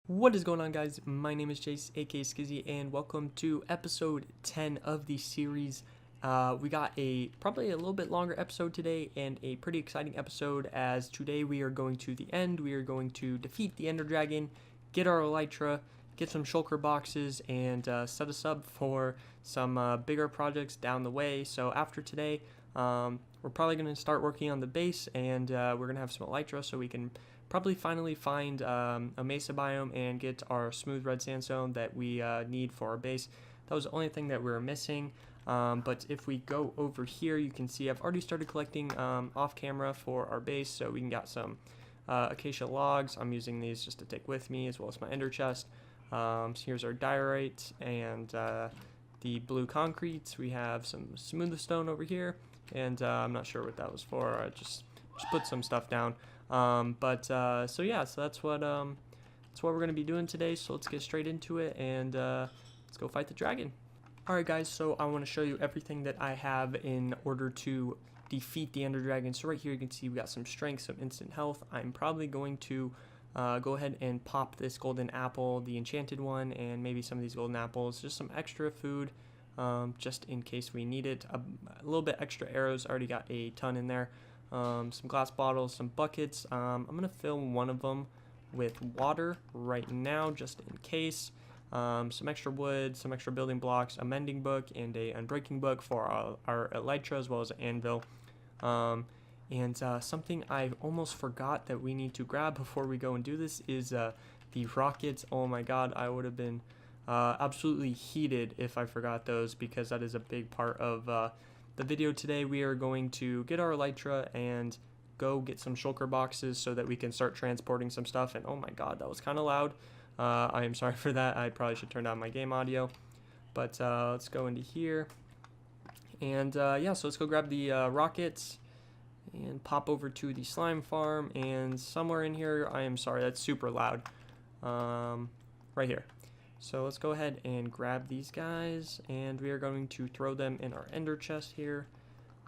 What is going on, guys? My name is Chase, aka Skizzy, and welcome to episode 10 of the series. We got probably a little bit longer episode today, and a pretty exciting episode, as today we are going to the end. We are going to defeat the Ender Dragon, get our elytra, get some shulker boxes, and set us up for some bigger projects down the way. So after today, we're probably going to start working on the base, and we're going to have some elytra so we can probably finally find a mesa biome and get our smooth red sandstone that we need for our base. That was the only thing that we were missing. But if we go over here, you can see I've already started collecting off camera for our base, so we can get some acacia logs. I'm using these just to take with me, as well as my ender chest. So here's our diorite and the blue concrete. We have some smooth stone over here, and I'm not sure what that was for. I just put some stuff down. So yeah, so that's what we're gonna be doing today. So let's get straight into it, and let's go fight the dragon. Alright guys, so I want to show you everything that I have in order to defeat the Ender Dragon. So right here you can see we got some strength, some instant health. I'm probably going to go ahead and pop this golden apple, the enchanted one, and maybe some of these golden apples, just some extra food, just in case we need it. A little bit extra arrows, already got a ton in there. Some glass bottles, some buckets. I'm going to fill one of them with water right now, just in case. Some extra wood, some extra building blocks, a mending book, and a unbreaking book for our elytra, as well as an anvil. Something I almost forgot that we need to grab before we go and do this is the rockets. Oh my god, I would have been absolutely heated if I forgot those, because that is a big part of the video today. We are going to get our elytra and go get some shulker boxes so that we can start transporting some stuff. And oh my god, that was kind of loud. I am sorry for that. I probably should turn down my game audio. But let's go into here. And yeah, so let's go grab the rockets and pop over to the slime farm. And somewhere in here, I am sorry, that's super loud. Right here. So let's go ahead and grab these guys, and we are going to throw them in our ender chest here.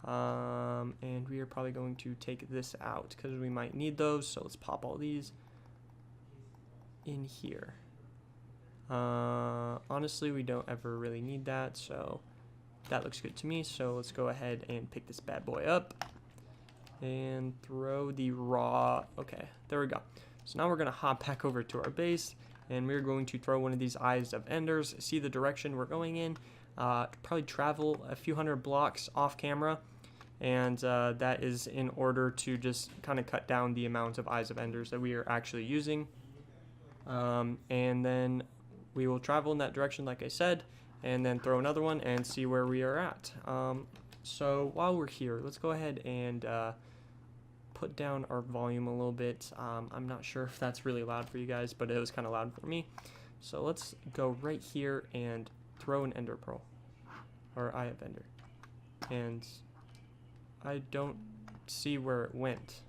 And we are probably going to take this out because we might need those. So let's pop all these in here. Honestly, we don't ever really need that, so that looks good to me. So let's go ahead and pick this bad boy up and throw the raw. Okay, there we go. So now we're gonna hop back over to our base, and we're going to throw one of these eyes of enders, see the direction we're going in, probably travel a few hundred blocks off camera, and that is in order to just kind of cut down the amount of eyes of enders that we are actually using. And then we will travel in that direction, like I said, and then throw another one and see where we are at. So while we're here, let's go ahead and put down our volume a little bit. I'm not sure if that's really loud for you guys, but it was kind of loud for me. So let's go right here and throw an ender pearl, or eye of ender. And I don't see where it went.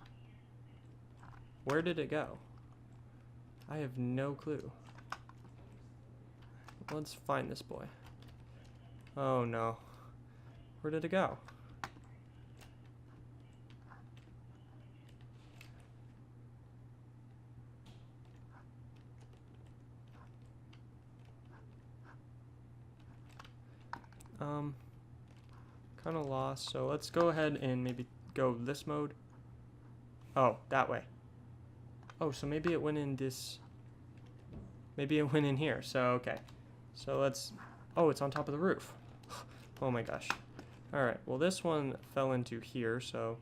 Where did it go? I have no clue. Let's find this boy. Oh no. Where did it go? Kind of lost, so let's go ahead and maybe go this mode. Oh, that way. Oh, so maybe it went in this. Maybe it went in here. So, okay. So let's. Oh, it's on top of the roof. Oh my gosh. Alright, well, this one fell into here. So,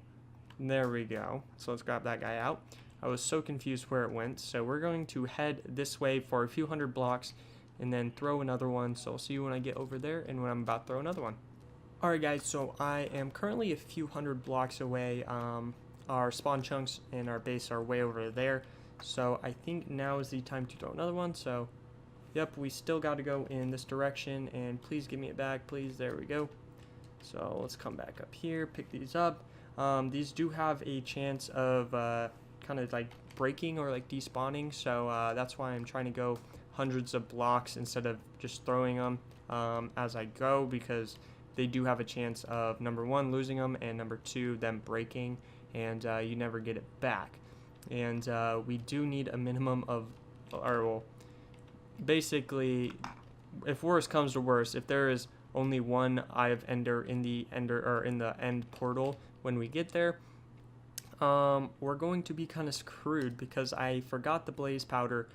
there we go. So, let's grab that guy out. I was so confused where it went. So, we're going to head this way for a few hundred blocks and then throw another one. So, I'll see you when I get over there and when I'm about to throw another one. Alright, guys. So, I am currently a few hundred blocks away. Our spawn chunks and our base are way over there, so I think now is the time to throw another one. So yep, we still got to go in this direction, and please give me it back, please. There we go. So let's come back up here, pick these up. These do have a chance of kind of like breaking or like despawning, so that's why I'm trying to go hundreds of blocks instead of just throwing them as I go, because they do have a chance of, number one, losing them, and number two, them breaking, and you never get it back. And we do need a minimum of, or well, basically, if worse comes to worse, if there is only one Eye of Ender in the end portal when we get there, we're going to be kind of screwed because I forgot the blaze powder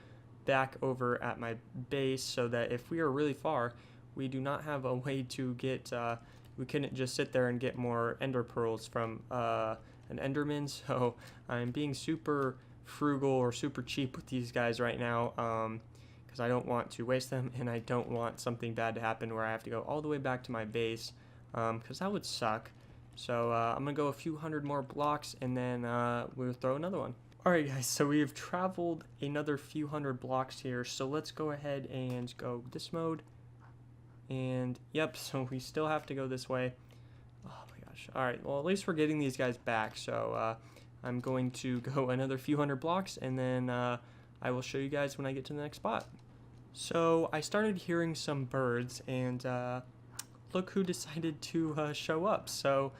back over at my base, so that if we are really far, we do not have a way to get, we couldn't just sit there and get more ender pearls from an enderman. So I'm being super frugal or super cheap with these guys right now, because I don't want to waste them, and I don't want something bad to happen where I have to go all the way back to my base, because that would suck. So I'm gonna go a few hundred more blocks, and then we'll throw another one. Alright guys, so we've traveled another few hundred blocks here, so let's go ahead and go this mode. And yep, so we still have to go this way. Oh my gosh. Alright, well at least we're getting these guys back, so I'm going to go another few hundred blocks, and then I will show you guys when I get to the next spot. So I started hearing some birds, and look who decided to show up. So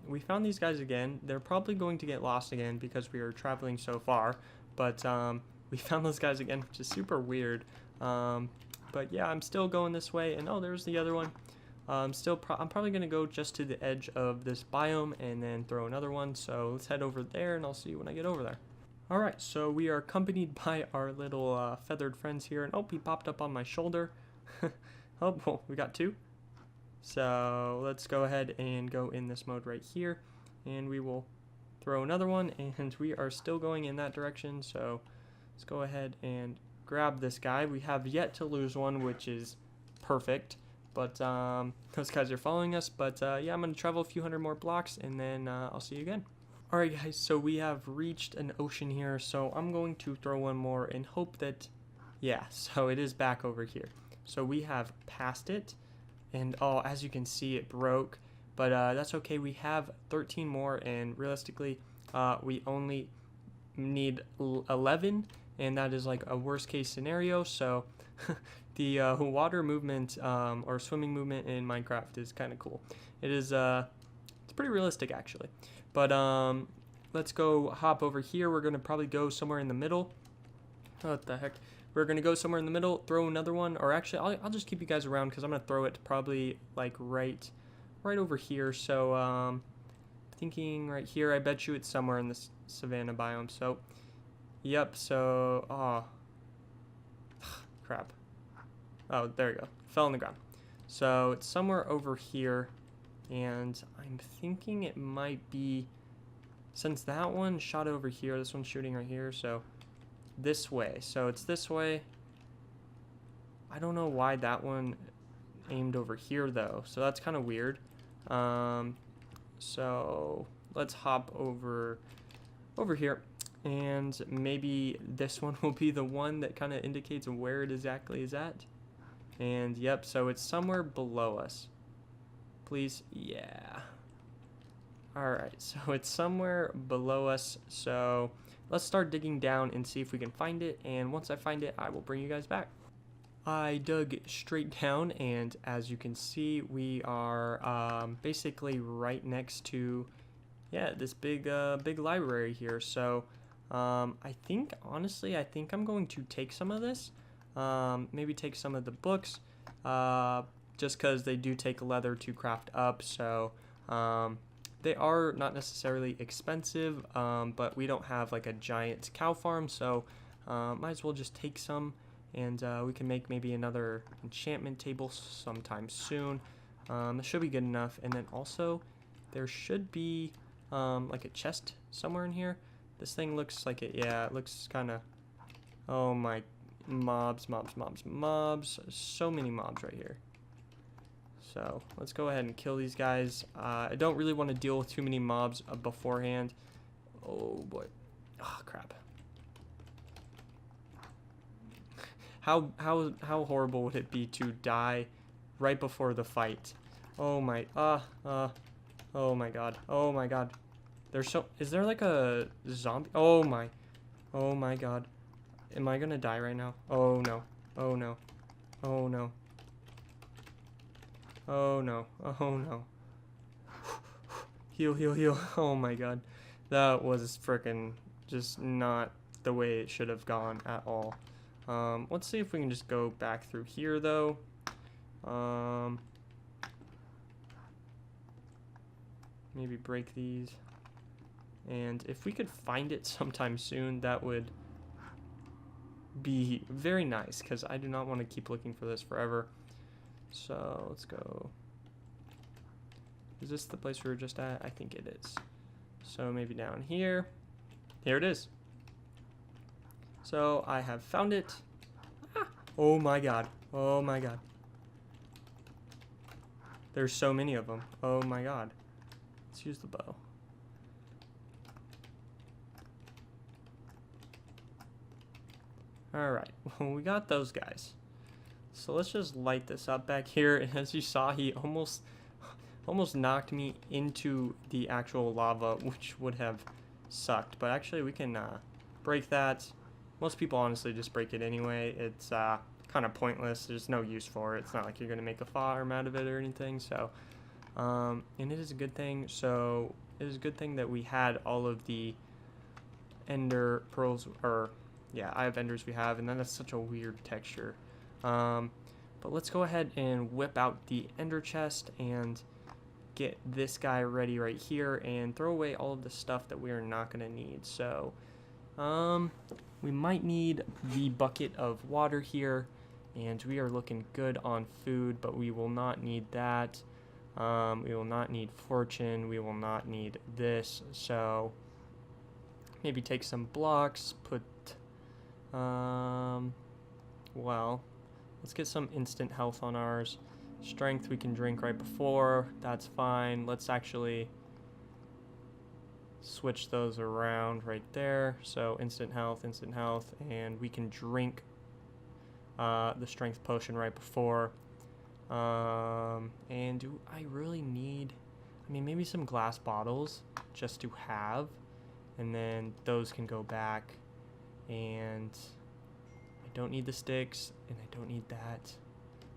we found these guys again. They're probably going to get lost again because we are traveling so far, but we found those guys again, which is super weird. But yeah, I'm still going this way, and oh, there's the other one. I'm probably gonna go just to the edge of this biome and then throw another one. So let's head over there, and I'll see you when I get over there. All right, so we are accompanied by our little feathered friends here, and oh, he popped up on my shoulder. Oh, well, we got two. So let's go ahead and go in this mode right here, and we will throw another one, and we are still going in that direction. So let's go ahead and grab this guy. We have yet to lose one, which is perfect, but those guys are following us. But yeah, I'm gonna travel a few hundred more blocks, and then I'll see you again. Alright guys, so we have reached an ocean here, so I'm going to throw one more and hope that, yeah, so it is back over here. So we have passed it, and oh, as you can see, it broke, but that's okay. We have 13 more, and realistically we only need 11, and that is like a worst case scenario. So the water movement or swimming movement in Minecraft is kind of cool. It is it's pretty realistic actually. But let's go hop over here. We're gonna probably go somewhere in the middle. What the heck? We're gonna go somewhere in the middle, throw another one, or actually I'll just keep you guys around because I'm gonna throw it probably like right over here. So thinking right here. I bet you it's somewhere in this savanna biome. So yep. So oh crap. Oh, there you go. Fell on the ground. So it's somewhere over here, and I'm thinking it might be, since that one shot over here, this one's shooting right here, so this way. So it's this way. I don't know why that one aimed over here though, so that's kind of weird. So let's hop over here, and maybe this one will be the one that kind of indicates where it exactly is at. And yep, so it's somewhere below us. Please, yeah. Alright, so it's somewhere below us, so let's start digging down and see if we can find it, and once I find it, I will bring you guys back. I dug straight down, and as you can see, we are basically right next to, yeah, this big library here. So I think, honestly, I'm going to take some of this, maybe take some of the books, just because they do take leather to craft up. So they are not necessarily expensive, but we don't have like a giant cow farm, so might as well just take some, and we can make maybe another enchantment table sometime soon. This should be good enough. And then also there should be like a chest somewhere in here. This thing looks like it, yeah, it looks kind of, oh my, mobs, so many mobs right here. So let's go ahead and kill these guys. I don't really want to deal with too many mobs beforehand. Oh boy. Oh crap. How horrible would it be to die right before the fight? Oh my, oh my god. Oh my god. There's is there like a zombie? Oh my god. Am I gonna die right now? Oh no. Oh no. Oh no. Oh no. Oh no. Heal. Oh my god. That was frickin' just not the way it should have gone at all. Let's see if we can just go back through here, though. Maybe break these. And if we could find it sometime soon, that would be very nice, because I do not want to keep looking for this forever. So let's go. Is this the place we were just at? I think it is. So maybe down here. Here it is. So I have found it. Ah! Oh my god. Oh my god. There's so many of them. Oh my god. Let's use the bow. Alright, well, we got those guys. So let's just light this up back here. And as you saw, he almost knocked me into the actual lava, which would have sucked. But actually, we can break that. Most people honestly just break it anyway. It's kind of pointless. There's no use for it. It's not like you're going to make a farm out of it or anything. So, and it is a good thing. So it is a good thing that we had all of the ender pearls, or yeah, eye of enders we have, and then that's such a weird texture. But let's go ahead and whip out the ender chest and get this guy ready right here and throw away all of the stuff that we are not going to need. So we might need the bucket of water here, and we are looking good on food, but we will not need that. We will not need fortune. We will not need this. So maybe take some blocks, put well, let's get some instant health on ours. Strength we can drink right before, that's fine. Let's actually switch those around right there. So instant health, and we can drink the strength potion right before. And do I really need, I mean, maybe some glass bottles just to have, and then those can go back. And I don't need the sticks, and I don't need that,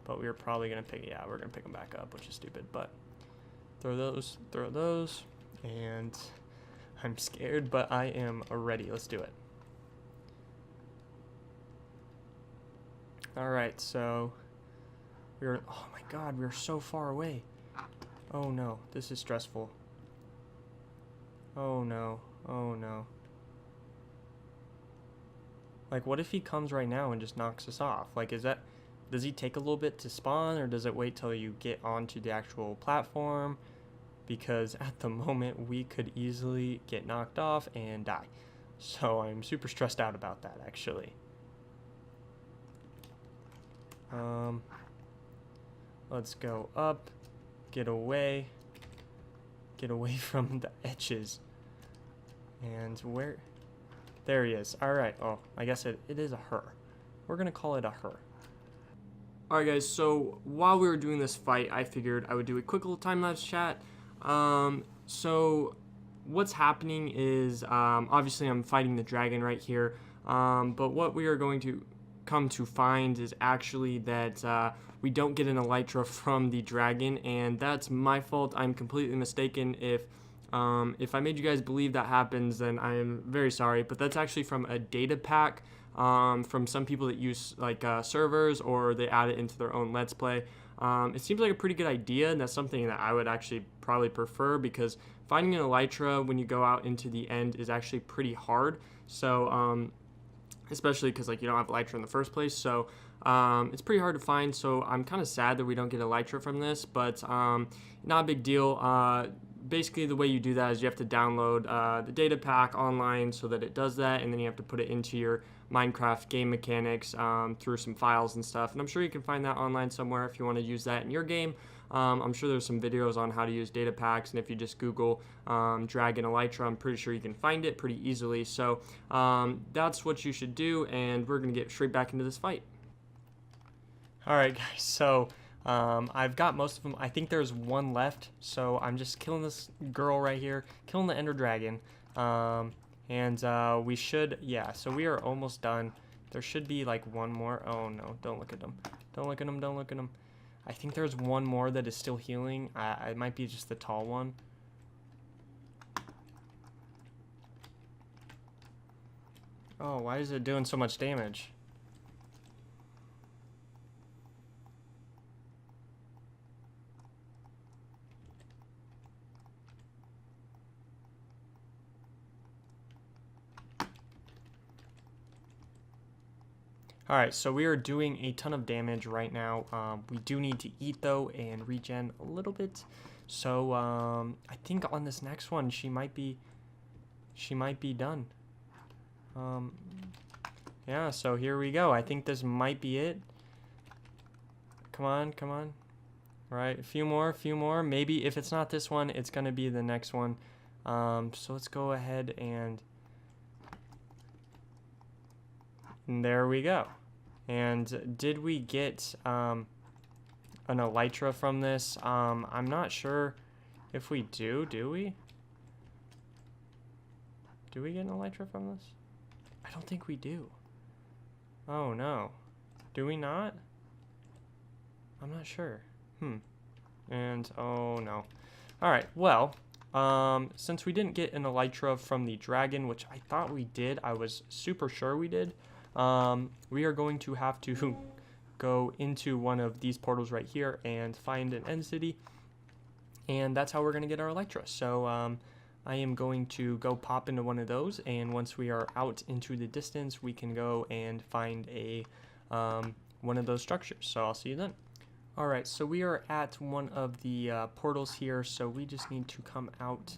but we're probably gonna pick, yeah, we're gonna pick them back up, which is stupid, but throw those, and I'm scared, but I am ready. Let's do it. Alright, so oh my god, we're so far away. Oh no, this is stressful. Oh no, oh no. Like, what if he comes right now and just knocks us off? Like, does he take a little bit to spawn, or does it wait till you get onto the actual platform? Because at the moment, we could easily get knocked off and die. So I'm super stressed out about that, actually. Let's go up, get away from the edges. And where? There he is. Alright, oh, I guess it is a her. We're gonna call it a her. Alright guys, so while we were doing this fight, I figured I would do a quick little time-lapse chat. So what's happening is, obviously I'm fighting the dragon right here, but what we are going to come to find is actually that we don't get an elytra from the dragon, and that's my fault. I'm completely mistaken. If I made you guys believe that happens, then I am very sorry, but that's actually from a data pack from some people that use like servers, or they add it into their own Let's Play. It seems like a pretty good idea, and that's something that I would actually probably prefer, because finding an elytra when you go out into the end is actually pretty hard. So especially because like you don't have elytra in the first place, so it's pretty hard to find. So I'm kind of sad that we don't get elytra from this, but not a big deal. Basically, the way you do that is you have to download the data pack online so that it does that, and then you have to put it into your Minecraft game mechanics through some files and stuff. And I'm sure you can find that online somewhere if you want to use that in your game. I'm sure there's some videos on how to use data packs, and if you just Google Dragon Elytra, I'm pretty sure you can find it pretty easily. So that's what you should do, and we're going to get straight back into this fight. Alright guys, so I've got most of them. I think there's one left, so I'm just killing this girl right here, killing the ender dragon, and we should, yeah, so we are almost done. There should be like one more. Oh no, don't look at them, don't look at them, don't look at them. I think there's one more that is still healing. It might be just the tall one. Oh, why is it doing so much damage? Alright, so we are doing a ton of damage right now. We do need to eat though and regen a little bit. So I think on this next one she might be done. Yeah, so here we go. I think this might be it. Come on, come on. All right, a few more. Maybe if it's not this one, it's gonna be the next one. So let's go ahead and there we go. And did we get an elytra from this? I'm not sure if we do. Do we? Do we get an elytra from this? I don't think we do. Oh no. Do we not? I'm not sure. And oh no. Alright, well, since we didn't get an elytra from the dragon, which I thought we did, I was super sure we did, we are going to have to go into one of these portals right here and find an end city, and that's how we're going to get our elytra. So I am going to go pop into one of those, and once we are out into the distance, we can go and find a one of those structures. So I'll see you then. Alright, so we are at one of the portals here, so we just need to come out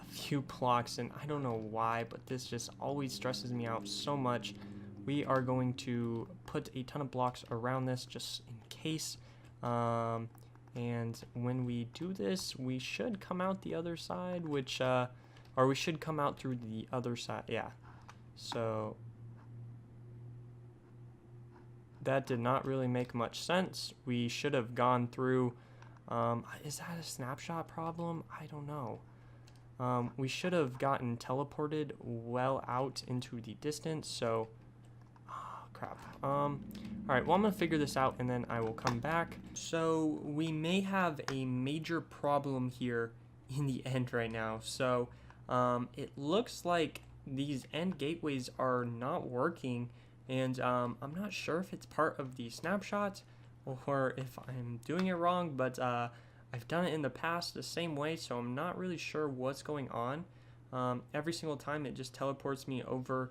a few blocks, and I don't know why, but this just always stresses me out so much. We are going to put a ton of blocks around this just in case, and when we do this, we should come out the other side, which, or we should come out through the other side, yeah. So that did not really make much sense. We should have gone through, is that a snapshot problem? I don't know. We should have gotten teleported well out into the distance, so, oh, crap. Alright, well, I'm gonna figure this out and then I will come back. So we may have a major problem here in the end right now. So it looks like these end gateways are not working. And I'm not sure if it's part of the snapshot or if I'm doing it wrong, but I've done it in the past the same way, so I'm not really sure what's going on. Every single time it just teleports me over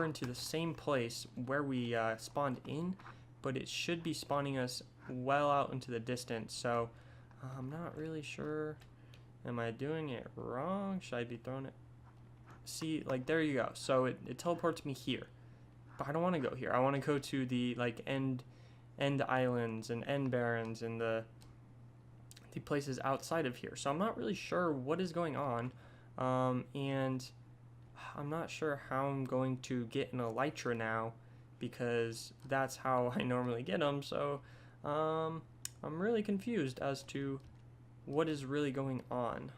into the same place where we spawned in, but it should be spawning us well out into the distance, so I'm not really sure. Am I doing it wrong? Should I be throwing it? See, like, there you go. So it teleports me here, but I don't want to go here. I want to go to the like end islands and end barrens and the places outside of here. So I'm not really sure what is going on, and I'm not sure how I'm going to get an elytra now, because that's how I normally get them. So I'm really confused as to what is really going on.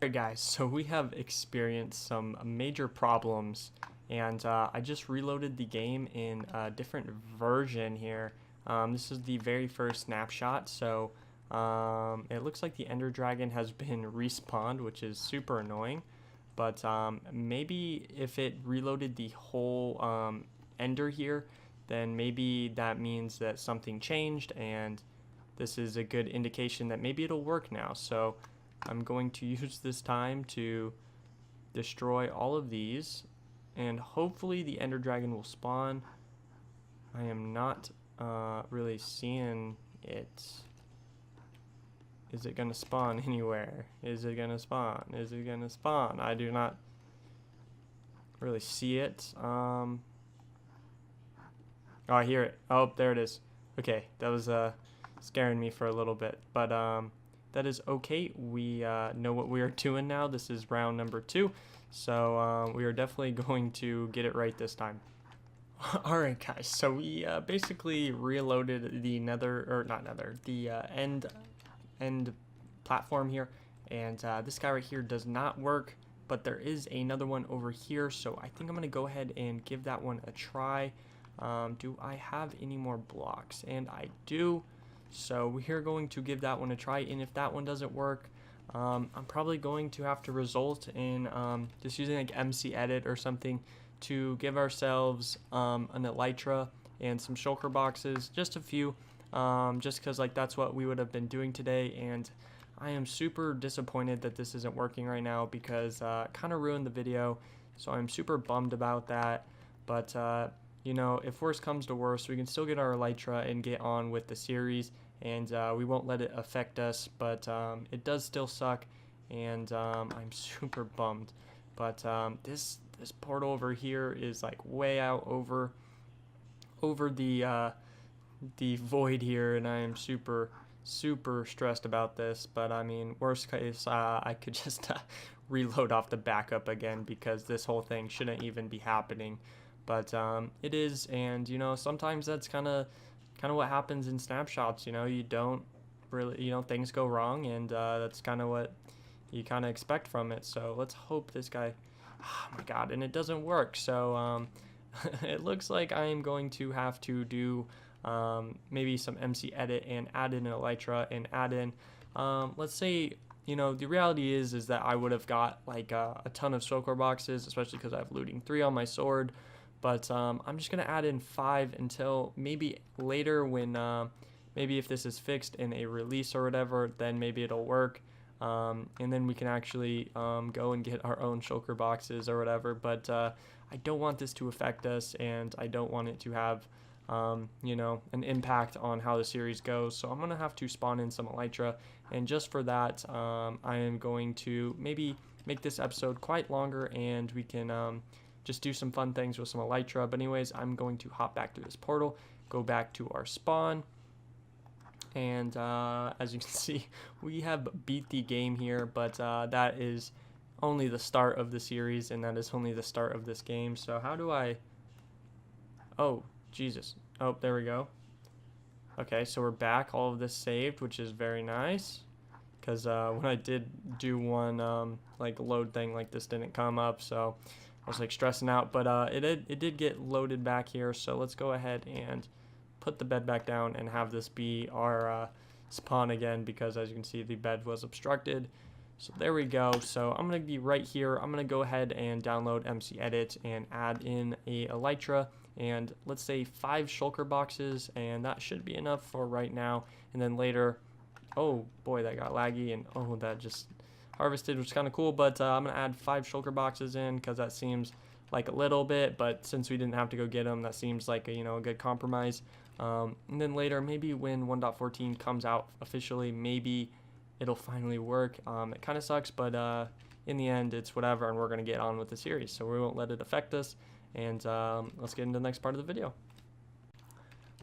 Alright guys, so we have experienced some major problems, and I just reloaded the game in a different version here. This is the very first snapshot, so it looks like the Ender Dragon has been respawned, which is super annoying, but maybe if it reloaded the whole Ender here, then maybe that means that something changed, and this is a good indication that maybe it'll work now. So I'm going to use this time to destroy all of these, and hopefully the Ender Dragon will spawn. I am not really seeing it. Is it gonna spawn anywhere? Is it gonna spawn? Is it gonna spawn? I do not really see it. Oh, I hear it. Oh, there it is. Okay, that was scaring me for a little bit, but that is okay. We know what we are doing now. This is round number 2, so we are definitely going to get it right this time. Alright guys, so we basically reloaded the end platform here, and this guy right here does not work, but there is another one over here, so I think I'm gonna go ahead and give that one a try. Do I have any more blocks? And I do. So we're going to give that one a try, and if that one doesn't work, I'm probably going to have to result in just using like MC Edit or something to give ourselves an elytra and some shulker boxes, just a few, just because like that's what we would have been doing today. And I am super disappointed that this isn't working right now, because it kind of ruined the video, so I'm super bummed about that. But you know, if worse comes to worse, we can still get our elytra and get on with the series, and we won't let it affect us. But it does still suck, and I'm super bummed. But this portal over here is like way out over the void here, and I am super stressed about this. But I mean, worst case, I could just reload off the backup again, because this whole thing shouldn't even be happening. But it is, and you know, sometimes that's kind of what happens in snapshots. You know, you don't really, you know, things go wrong, and that's kind of what you kind of expect from it. So let's hope this guy, oh my god, and it doesn't work. So it looks like I am going to have to do maybe some MC edit and add in an elytra and add in, let's say, you know, the reality is that I would have got like a ton of shulker boxes, especially because I have looting 3 on my sword. But I'm just going to add in 5 until maybe later when, maybe if this is fixed in a release or whatever, then maybe it'll work. And then we can actually go and get our own shulker boxes or whatever. But I don't want this to affect us, and I don't want it to have, you know, an impact on how the series goes. So I'm going to have to spawn in some elytra, and just for that, I am going to maybe make this episode quite longer, and we can just do some fun things with some elytra. But anyways, I'm going to hop back through this portal, go back to our spawn, and as you can see, we have beat the game here, but that is only the start of the series, and that is only the start of this game. So how do I, oh Jesus, oh there we go. Okay, so we're back, all of this saved, which is very nice, because when I did do one like load thing, like this didn't come up, so I was like stressing out. But it did get loaded back here. So let's go ahead and put the bed back down and have this be our spawn again, because as you can see, the bed was obstructed. So there we go. So I'm going to be right here. I'm going to go ahead and download MC Edit and add in a elytra, and let's say 5 shulker boxes, and that should be enough for right now. And then later, oh boy, that got laggy, and oh, that just harvested, which is kind of cool. But I'm going to add 5 shulker boxes in, because that seems like a little bit, but since we didn't have to go get them, that seems like a, you know, a good compromise. And then later, maybe when 1.14 comes out officially, maybe it'll finally work. It kind of sucks, but in the end, it's whatever, and we're going to get on with the series, so we won't let it affect us. And let's get into the next part of the video.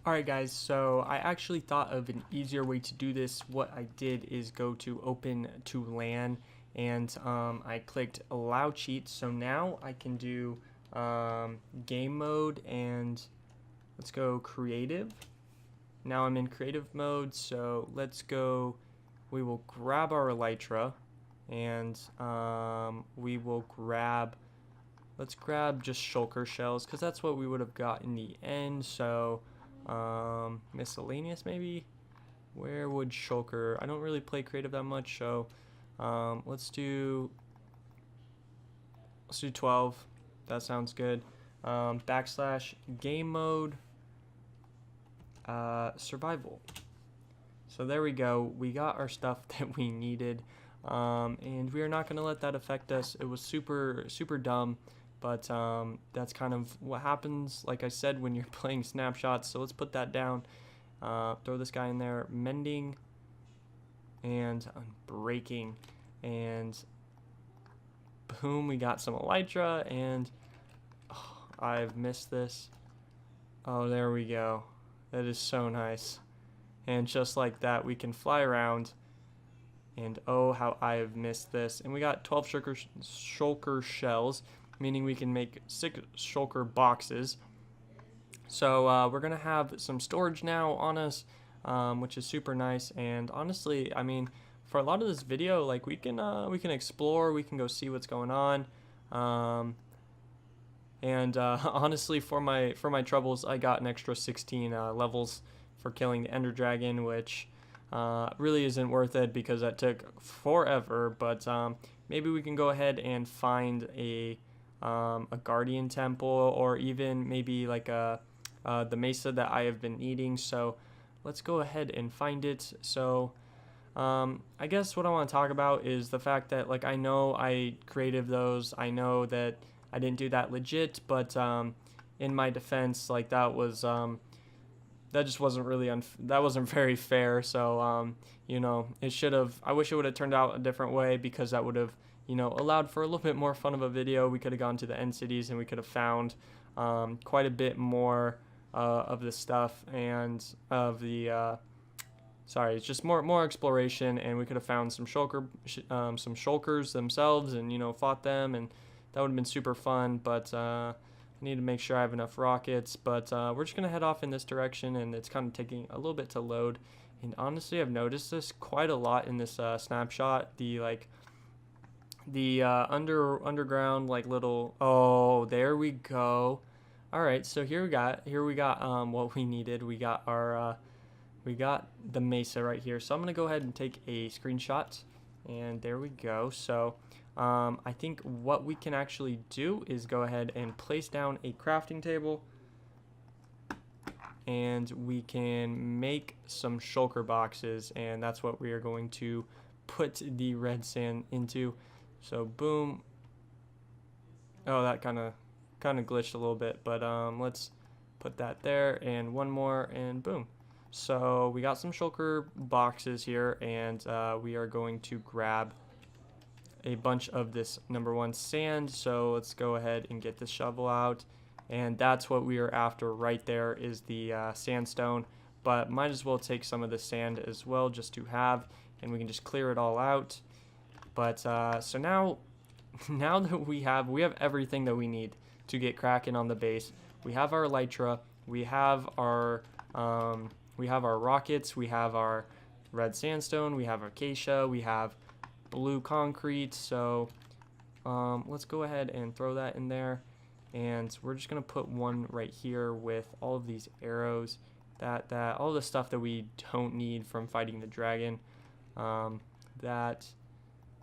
Alright guys, so I actually thought of an easier way to do this. What I did is go to open to LAN, and I clicked allow cheats. So now I can do game mode, and let's go creative. Now I'm in creative mode, so let's go, we will grab our elytra, and we will grab, let's grab just shulker shells, because that's what we would have got in the end. So miscellaneous maybe, where would shulker, I don't really play creative that much, so let's do 12, that sounds good. Backslash game mode, survival. So there we go, we got our stuff that we needed, and we are not going to let that affect us. It was super dumb, but that's kind of what happens, like I said, when you're playing snapshots. So let's put that down, throw this guy in there, mending and unbreaking, and boom, we got some elytra. And oh, I've missed this. Oh, there we go, that is so nice. And just like that, we can fly around, and oh, how I have missed this. And we got 12 shulker shells, meaning we can make 6 shulker boxes. So we're gonna have some storage now on us, which is super nice. And honestly, I mean, for a lot of this video, like we can explore, we can go see what's going on. Honestly, for my troubles, I got an extra 16 levels for killing the Ender Dragon, which really isn't worth it because that took forever. But maybe we can go ahead and find a Guardian Temple, or even maybe like the Mesa that I have been needing. So let's go ahead and find it. So I guess what I want to talk about is the fact that, like, I know I creative those, I know that I didn't do that legit, but in my defense, like that was that just wasn't really that wasn't very fair. So you know, it should have. I wish it would have turned out a different way, because that would have, you know, allowed for a little bit more fun of a video. We could have gone to the end cities and we could have found quite a bit more of the stuff and of the sorry, it's just more exploration, and we could have found some some shulkers themselves, and, you know, fought them, and that would have been super fun. But I need to make sure I have enough rockets. But we're just gonna head off in this direction, and it's kind of taking a little bit to load. And honestly, I've noticed this quite a lot in this snapshot. The underground, like, little, oh, there we go. All right, so here we got what we needed. We got our we got the mesa right here. So I'm gonna go ahead and take a screenshot, and there we go. So I think what we can actually do is go ahead and place down a crafting table, and we can make some shulker boxes, and that's what we are going to put the red sand into. So boom. Oh, that kind of glitched a little bit, but let's put that there, and one more, and boom. So we got some shulker boxes here, and we are going to grab a bunch of this #1 sand. So let's go ahead and get this shovel out, and that's what we are after right there, is the sandstone. But might as well take some of the sand as well, just to have, and we can just clear it all out. But so now that we have everything that we need to get cracking on the base. We have our elytra, we have our rockets, we have our red sandstone, we have acacia, we have blue concrete. So let's go ahead and throw that in there, and we're just gonna put one right here with all of these arrows, that all the stuff that we don't need from fighting the dragon, that,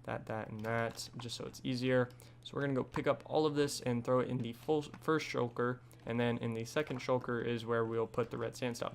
and that, just so it's easier. So we're gonna go pick up all of this and throw it in the first shulker, and then in the second shulker is where we'll put the red sandstone.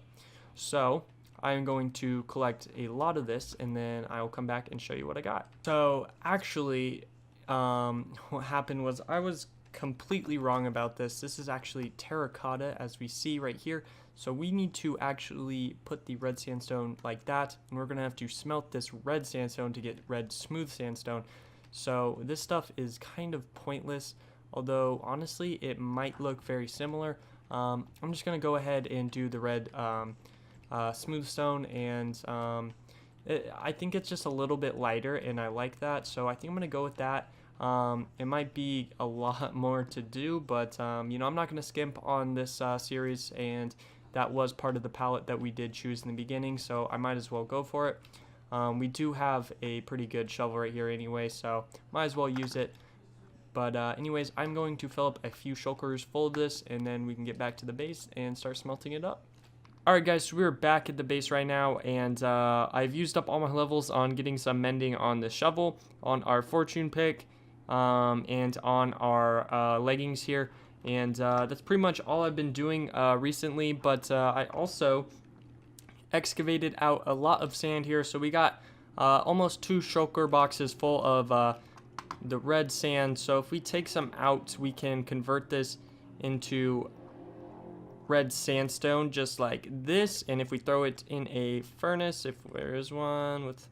So I'm going to collect a lot of this, and then I'll come back and show you what I got. So actually, what happened was I was completely wrong about this. This is actually terracotta, as we see right here. So we need to actually put the red sandstone like that, and we're gonna have to smelt this red sandstone to get red smooth sandstone. So this stuff is kind of pointless, although honestly it might look very similar. I'm just gonna go ahead and do the red smooth stone, and I think it's just a little bit lighter, and I like that, so I think I'm gonna go with that. It might be a lot more to do, but you know, I'm not gonna skimp on this series, and that was part of the palette that we did choose in the beginning, so I might as well go for it. We do have a pretty good shovel right here anyway, so might as well use it. But anyways, I'm going to fill up a few shulkers full of this, and then we can get back to the base and start smelting it up. Alright guys, so we're back at the base right now, and I've used up all my levels on getting some mending on the shovel, on our fortune pick, and on our leggings here. And that's pretty much all I've been doing recently, but I also excavated out a lot of sand here. So we got almost 2 shulker boxes full of the red sand. So if we take some out, we can convert this into red sandstone just like this. And if we throw it in a furnace, if there is one with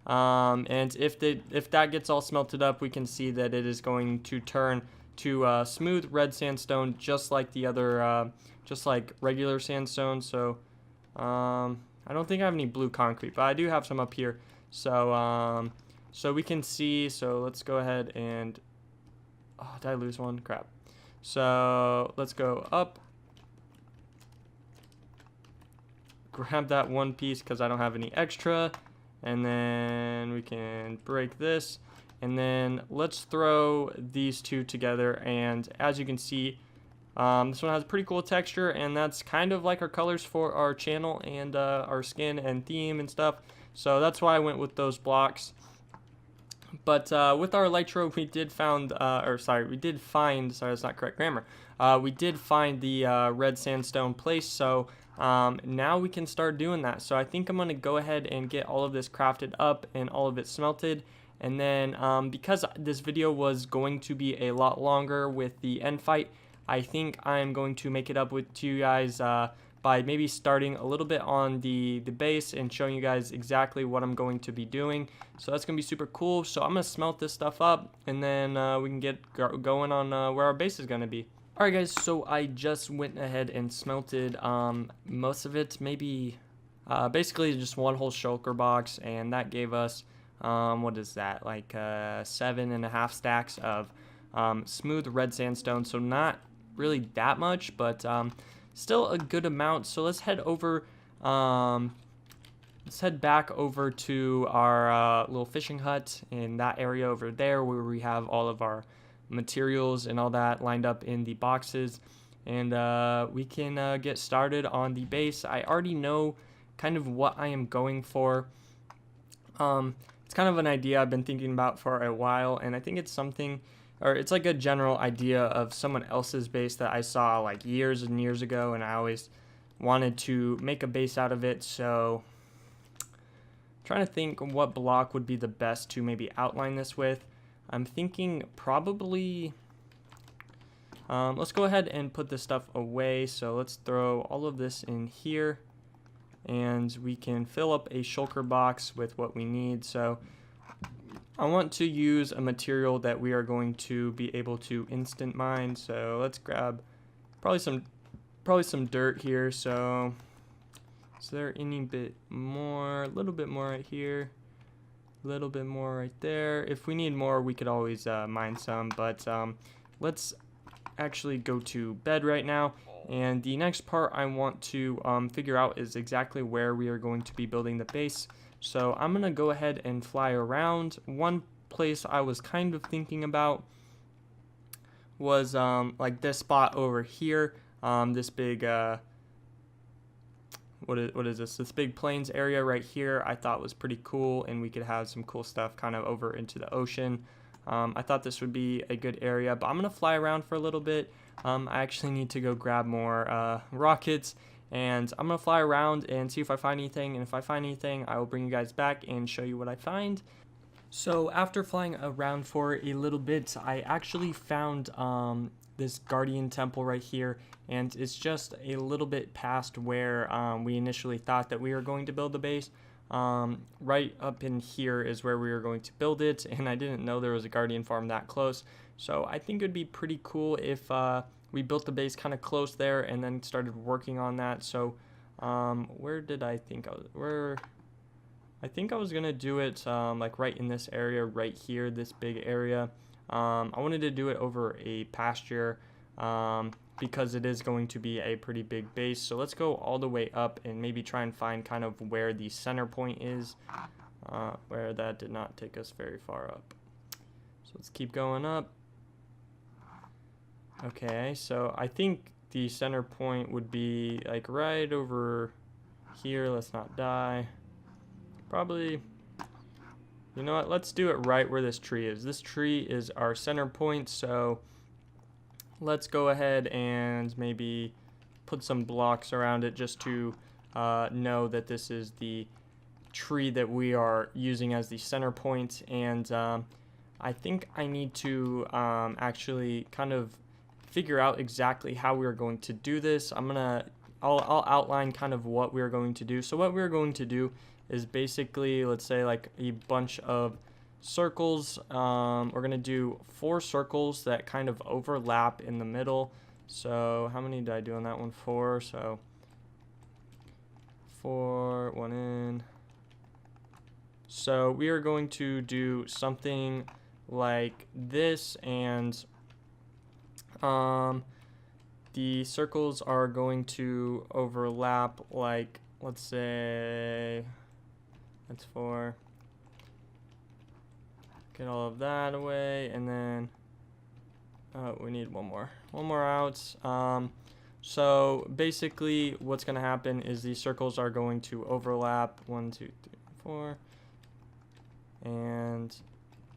and if that gets all smelted up, we can see that it is going to turn to smooth red sandstone, just like the other just like regular sandstone. So I don't think I have any blue concrete, but I do have some up here. So so we can see. So let's go ahead and, oh, did I lose one? Crap. So let's go up, grab that one piece because I don't have any extra, and then we can break this, and then let's throw these two together. And as you can see, this one has a pretty cool texture, and that's kind of like our colors for our channel and our skin and theme and stuff. So that's why I went with those blocks. But with our elytra, we did find, sorry, that's not correct grammar. We did find the red sandstone place, so now we can start doing that. So I think I'm going to go ahead and get all of this crafted up and all of it smelted. And then because this video was going to be a lot longer with the end fight, I think I'm going to make it up to you guys by maybe starting a little bit on the base and showing you guys exactly what I'm going to be doing. So that's going to be super cool. So I'm going to smelt this stuff up, and then we can get going on where our base is going to be. Alright guys, so I just went ahead and smelted most of it, maybe basically just one whole shulker box, and that gave us, what is that, like 7.5 stacks of smooth red sandstone. So not really that much, but still a good amount. So let's head over, let's head back over to our little fishing hut in that area over there where we have all of our materials and all that lined up in the boxes, and we can get started on the base. I already know kind of what I am going for. It's kind of an idea I've been thinking about for a while, and I think it's something, or it's like a general idea of someone else's base that I saw like years and years ago, and I always wanted to make a base out of it. So trying to think what block would be the best to maybe outline this with. I'm thinking probably, let's go ahead and put this stuff away. So let's throw all of this in here, and we can fill up a shulker box with what we need. So I want to use a material that we are going to be able to instant mine. So let's grab probably some dirt here. So is there any bit more, a little bit more right here, a little bit more right there. If we need more, we could always mine some, but let's actually go to bed right now. And the next part I want to figure out is exactly where we are going to be building the base. So I'm gonna go ahead and fly around. One place I was kind of thinking about was like this spot over here, this big what is this? This big plains area right here I thought was pretty cool, and we could have some cool stuff kind of over into the ocean. I thought this would be a good area, but I'm going to fly around for a little bit. I actually need to go grab more rockets, and I'm going to fly around and see if I find anything, and if I find anything, I will bring you guys back and show you what I find. So after flying around for a little bit, I actually found this guardian temple right here, and it's just a little bit past where we initially thought that we were going to build the base. Right up in here is where we were going to build it, and I didn't know there was a guardian farm that close. So I think it would be pretty cool if we built the base kind of close there and then started working on that. So where did I think I was? I think I was gonna do it like right in this area right here, this big area. I wanted to do it over a pasture because it is going to be a pretty big base. So let's go all the way up and maybe try and find kind of where the center point is, where that did not take us very far up. So let's keep going up. Okay, so I think the center point would be like right over here. Let's not die. Probably, you know what, let's do it right where this tree is. This tree is our center point, so let's go ahead and maybe put some blocks around it just to know that this is the tree that we are using as the center point. And I think I need to actually kind of figure out exactly how we're going to do this. I'll outline kind of what we're going to do. So what we're going to do is basically, let's say like a bunch of circles. We're gonna do 4 circles that kind of overlap in the middle. So how many did I do on that one? 4. So 4, 1 in. So we are going to do something like this, and the circles are going to overlap, like, let's say that's 4. Get all of that away, and then we need one more out. So basically what's going to happen is these circles are going to overlap, 1 2 3 4, and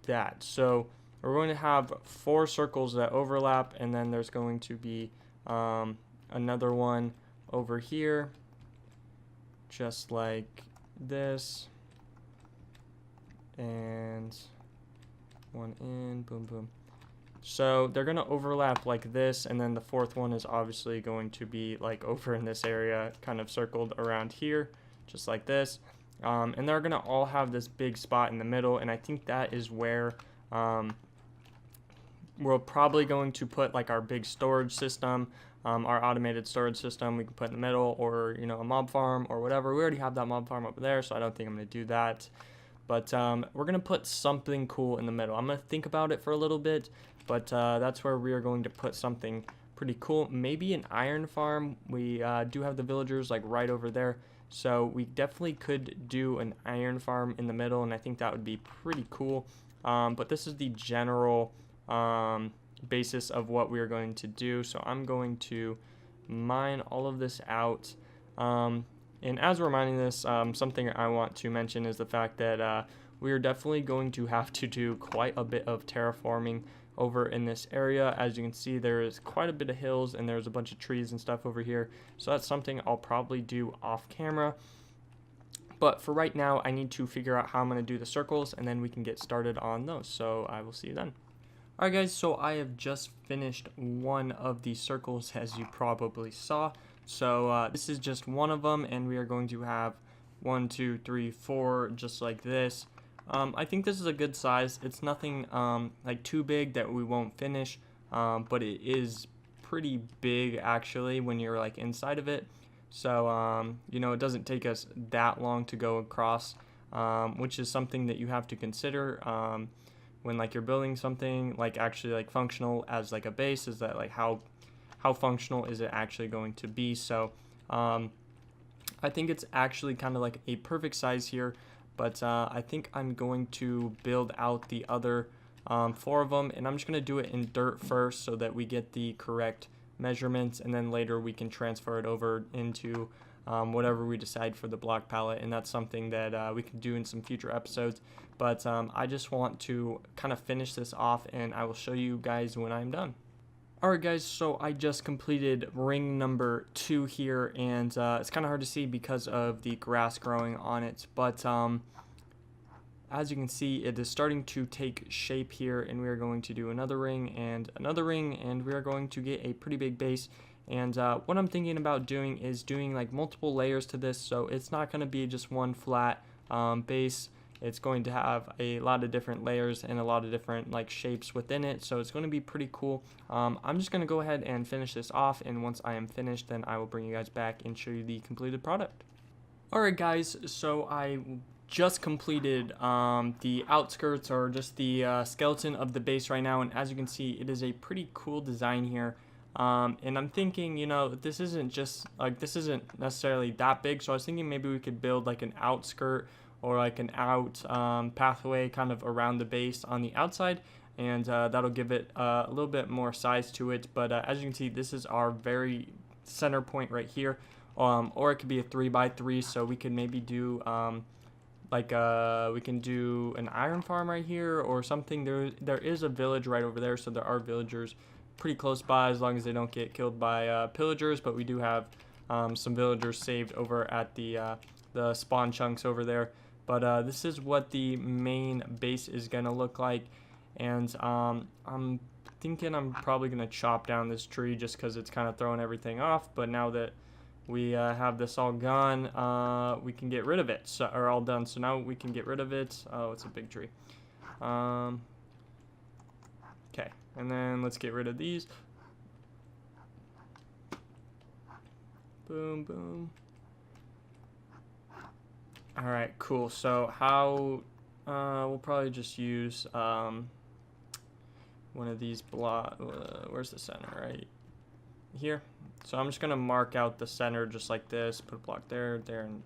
that. So we're going to have 4 circles that overlap, and then there's going to be another one over here, just like this, and 1 in, boom boom. So they're going to overlap like this, and then the fourth one is obviously going to be like over in this area, kind of circled around here, just like this. And they're going to all have this big spot in the middle, and I think that is where we're probably going to put like our big storage system, our automated storage system we can put in the middle, or a mob farm or whatever. We already have that mob farm over there, so I don't think I'm going to do that. But we're going to put something cool in the middle. I'm going to think about it for a little bit, but that's where we are going to put something pretty cool. Maybe an iron farm. We do have the villagers like right over there, so we definitely could do an iron farm in the middle, and I think that would be pretty cool. But this is the general basis of what we are going to do. So I'm going to mine all of this out. And as we're mining this, something I want to mention is the fact that we are definitely going to have to do quite a bit of terraforming over in this area. As you can see, there is quite a bit of hills and there's a bunch of trees and stuff over here. So that's something I'll probably do off camera. But for right now, I need to figure out how I'm going to do the circles, and then we can get started on those. So I will see you then. Alright guys, so I have just finished one of the circles, as you probably saw. So this is just one of them, and we are going to have 1, 2, 3, 4, just like this. I think this is a good size. It's nothing like too big that we won't finish, but it is pretty big actually when you're like inside of it. So it doesn't take us that long to go across, which is something that you have to consider when like you're building something like actually like functional as like a base. Is that like how functional is it actually going to be? So I think it's actually kind of like a perfect size here, but I think I'm going to build out the other 4 of them, and I'm just going to do it in dirt first so that we get the correct measurements, and then later we can transfer it over into whatever we decide for the block palette, and that's something that we can do in some future episodes. But I just want to kind of finish this off, and I will show you guys when I'm done. Alright guys, so I just completed ring number 2 here, and it's kind of hard to see because of the grass growing on it, but as you can see, it is starting to take shape here, and we are going to do another ring, and we are going to get a pretty big base. And what I'm thinking about doing is doing like multiple layers to this, so it's not going to be just one flat base. It's going to have a lot of different layers and a lot of different like shapes within it, so it's going to be pretty cool. I'm just going to go ahead and finish this off, and once I am finished, then I will bring you guys back and show you the completed product. Alright guys, so I just completed the outskirts, or just the skeleton of the base right now, and as you can see, it is a pretty cool design here. And I'm thinking, this isn't necessarily that big, so I was thinking maybe we could build like an outskirt or like an out pathway kind of around the base on the outside, and that'll give it a little bit more size to it. But as you can see, this is our very center point right here, or it could be a 3x3, so we could maybe do we can do an iron farm right here or something. There is a village right over there, so there are villagers pretty close by, as long as they don't get killed by pillagers. But we do have some villagers saved over at the spawn chunks over there. But this is what the main base is gonna look like, and I'm thinking I'm probably gonna chop down this tree just because it's kind of throwing everything off. But now that we have this all gone, we can get rid of it, or all done. So now we can get rid of it. Oh, it's a big tree. Okay, and then let's get rid of these. Boom, boom. All right, cool. So how we'll probably just use one of these where's the center? Right here. So I'm just gonna mark out the center just like this. Put a block there, and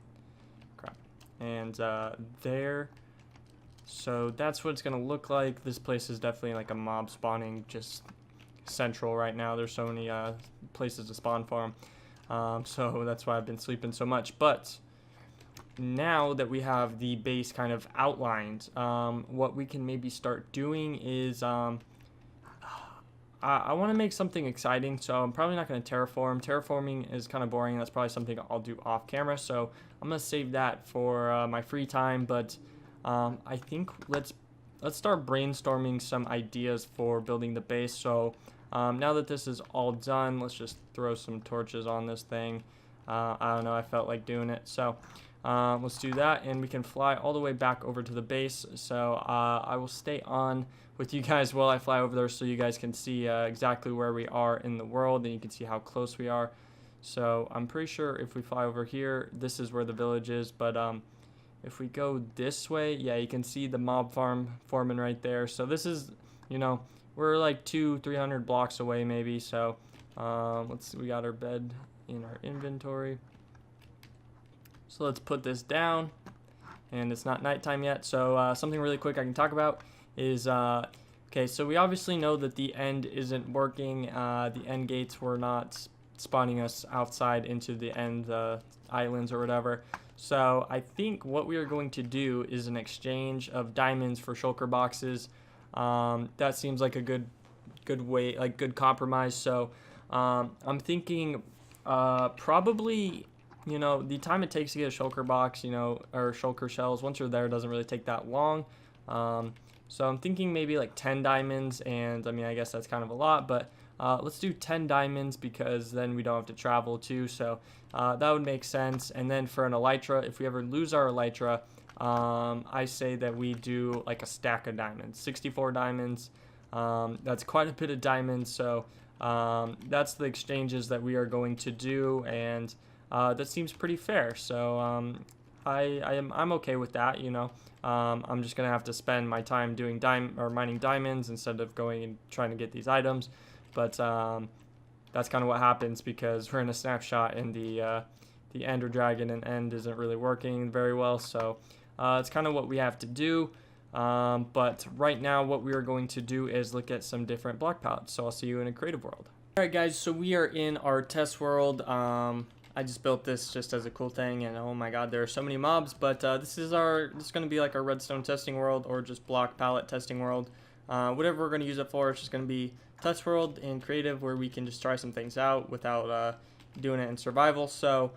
crap, and there. So that's what it's gonna look like. This place is definitely like a mob spawning, just central right now. There's so many places to spawn farm, so that's why I've been sleeping so much. But now that we have the base kind of outlined, what we can maybe start doing is I want to make something exciting, so I'm probably not going to terraform. Terraforming is kind of boring. That's probably something I'll do off camera, so I'm going to save that for my free time. But I think let's let's start brainstorming some ideas for building the base. So now that this is all done, let's just throw some torches on this thing. I don't know, I felt like doing it. So let's do that, and we can fly all the way back over to the base. So I will stay on with you guys while I fly over there so you guys can see exactly where we are in the world, and you can see how close we are. So I'm pretty sure if we fly over here, this is where the village is, but if we go this way, yeah, you can see the mob farm forming right there. So this is, you know, we're like 200-300 blocks away maybe. So we got our bed in our inventory. So let's put this down, and it's not nighttime yet. So something really quick I can talk about is, okay, so we obviously know that the end isn't working. The end gates were not spawning us outside into the end islands or whatever. So I think what we are going to do is an exchange of diamonds for shulker boxes. That seems like a good way, like good compromise. So I'm thinking probably, you know, the time it takes to get a shulker box, you know, or shulker shells, once you're there, doesn't really take that long. So I'm thinking maybe like 10 diamonds, and I mean, I guess that's kind of a lot, but let's do 10 diamonds because then we don't have to travel too. So that would make sense. And then for an elytra, if we ever lose our elytra, I say that we do like a stack of diamonds, 64 diamonds. That's quite a bit of diamonds. So that's the exchanges that we are going to do, and that seems pretty fair. So I'm okay with that, you know. I'm just gonna have to spend my time doing mining diamonds instead of going and trying to get these items. But that's kind of what happens because we're in a snapshot, and the Ender Dragon and End isn't really working very well. So it's kind of what we have to do. But right now, what we are going to do is look at some different block palettes. So I'll see you in a creative world. All right, guys. So we are in our test world. I just built this just as a cool thing, and oh my god, there are so many mobs. But this is going to be like our redstone testing world, or just block palette testing world. Whatever we're going to use it for, it's just going to be test world and creative, where we can just try some things out without doing it in survival. So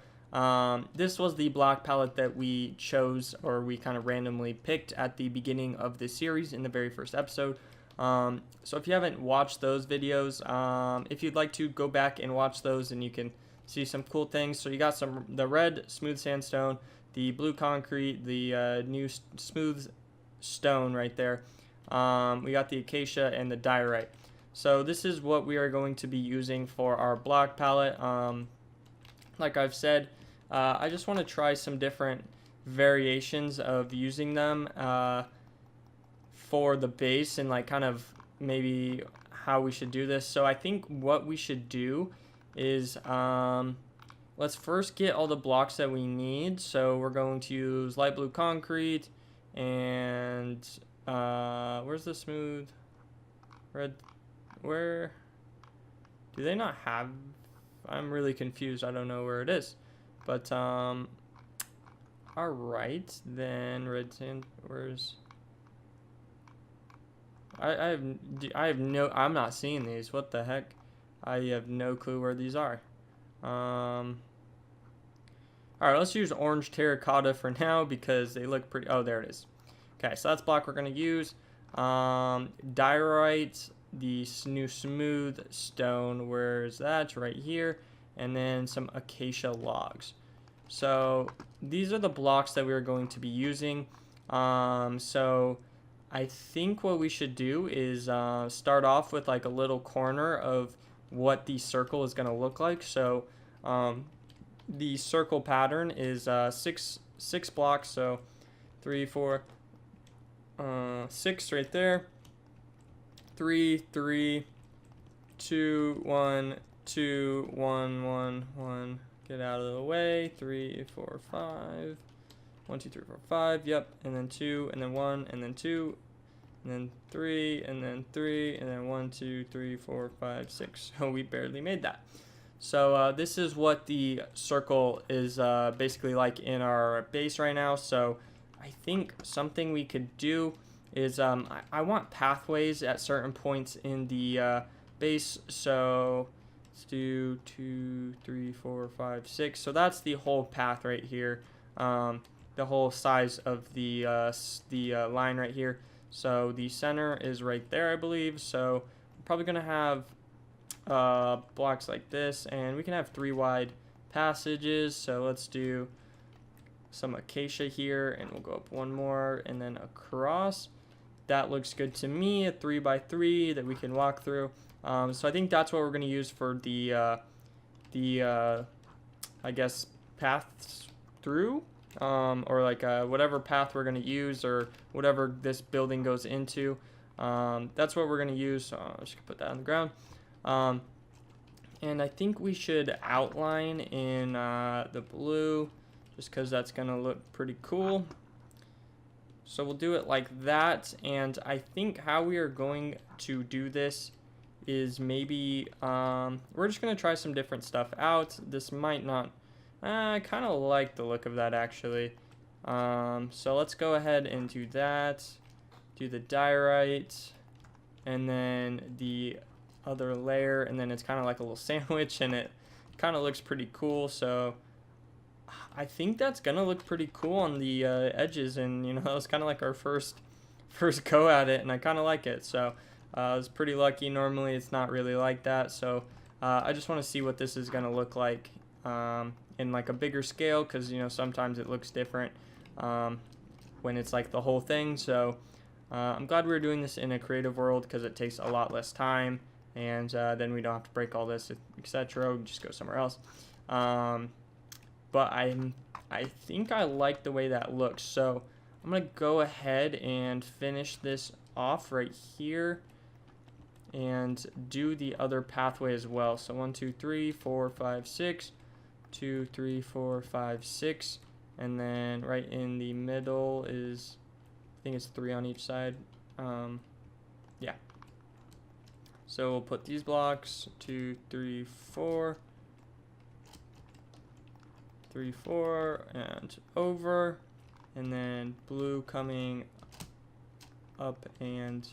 this was the block palette that we chose, or we kind of randomly picked at the beginning of this series in the very first episode. So if you haven't watched those videos, if you'd like to go back and watch those, and you can see some cool things. So you got the red smooth sandstone, the blue concrete, the new smooth stone right there. We got the acacia and the diorite. So this is what we are going to be using for our block palette. Like I've said, I just want to try some different variations of using them for the base, and like kind of maybe how we should do this. So I think what we should do is let's first get all the blocks that we need. So we're going to use light blue concrete, and where's the smooth red? Where do they not have? I'm really confused. I don't know where it is. But all right, then red sand. Where's? I have no. I'm not seeing these. What the heck? I have no clue where these are. All right, let's use orange terracotta for now because they look pretty. Oh, there it is. Okay, so that's block we're gonna use. Diorite, the new smooth stone. Where's that? Right here. And then some acacia logs. So these are the blocks that we're going to be using. So I think what we should do is start off with like a little corner of what the circle is going to look like. So the circle pattern is six blocks. So 3, 4, 6 right there. 3, 3, 2, 1, 2, 1, 1, 1. Get out of the way. 3, 4, 5. 1, 2, 3, 4, 5. Yep. And then 2, and then 1, and then 2, and then 3, and then 3, and then 1, 2, 3, 4, 5, 6. So we barely made that. So this is what the circle is basically like in our base right now. So I think something we could do is I want pathways at certain points in the base. So let's do 2, 3, 4, 5, 6. So that's the whole path right here. The whole size of the line right here. So the center is right there, I believe. So we're probably going to have blocks like this, and we can have 3 wide passages. So let's do some acacia here, and we'll go up 1 more and then across. That looks good to me, a 3 by 3 that we can walk through. So I think that's what we're going to use for the I guess paths through, or like whatever path we're going to use, or whatever this building goes into. That's what we're going to use. So I'm just going to put that on the ground. And I think we should outline in the blue, just because that's going to look pretty cool. So we'll do it like that. And I think how we are going to do this is maybe we're just going to try some different stuff out. This might not, I kind of like the look of that actually. So let's go ahead and do that. Do the diorite, and then the other layer, and then it's kind of like a little sandwich, and it kind of looks pretty cool. So I think that's gonna look pretty cool on the edges, and you know, that was kind of like our first go at it, and I kind of like it. So I was pretty lucky. Normally it's not really like that. So I just want to see what this is gonna look like in like a bigger scale, because you know, sometimes it looks different when it's like the whole thing. So I'm glad we're doing this in a creative world, because it takes a lot less time, and then we don't have to break all this, etc. We just go somewhere else. But I think I like the way that looks. So I'm gonna go ahead and finish this off right here, and do the other pathway as well. So 1, 2, 3, 4, 5, 6, 2, 3, 4, 5, 6, and then right in the middle is, I think it's 3 on each side. Yeah. So we'll put these blocks 2, 3, 4, 3, 4, and over, and then blue coming up and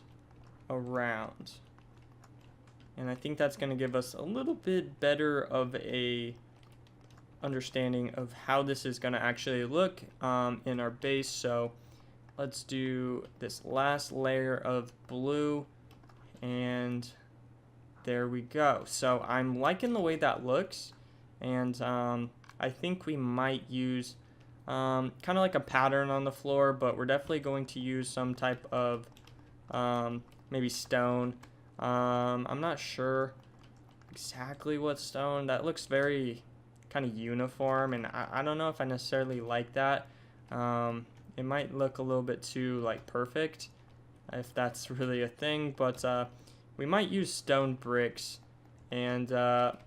around. And I think that's going to give us a little bit better of a understanding of how this is going to actually look in our base. So let's do this last layer of blue, and there we go. So I'm liking the way that looks, and I think we might use kind of like a pattern on the floor, but we're definitely going to use some type of maybe stone. I'm not sure exactly what stone. That looks very kind of uniform, and I don't know if I necessarily like that. It might look a little bit too like perfect, if that's really a thing, but we might use stone bricks, and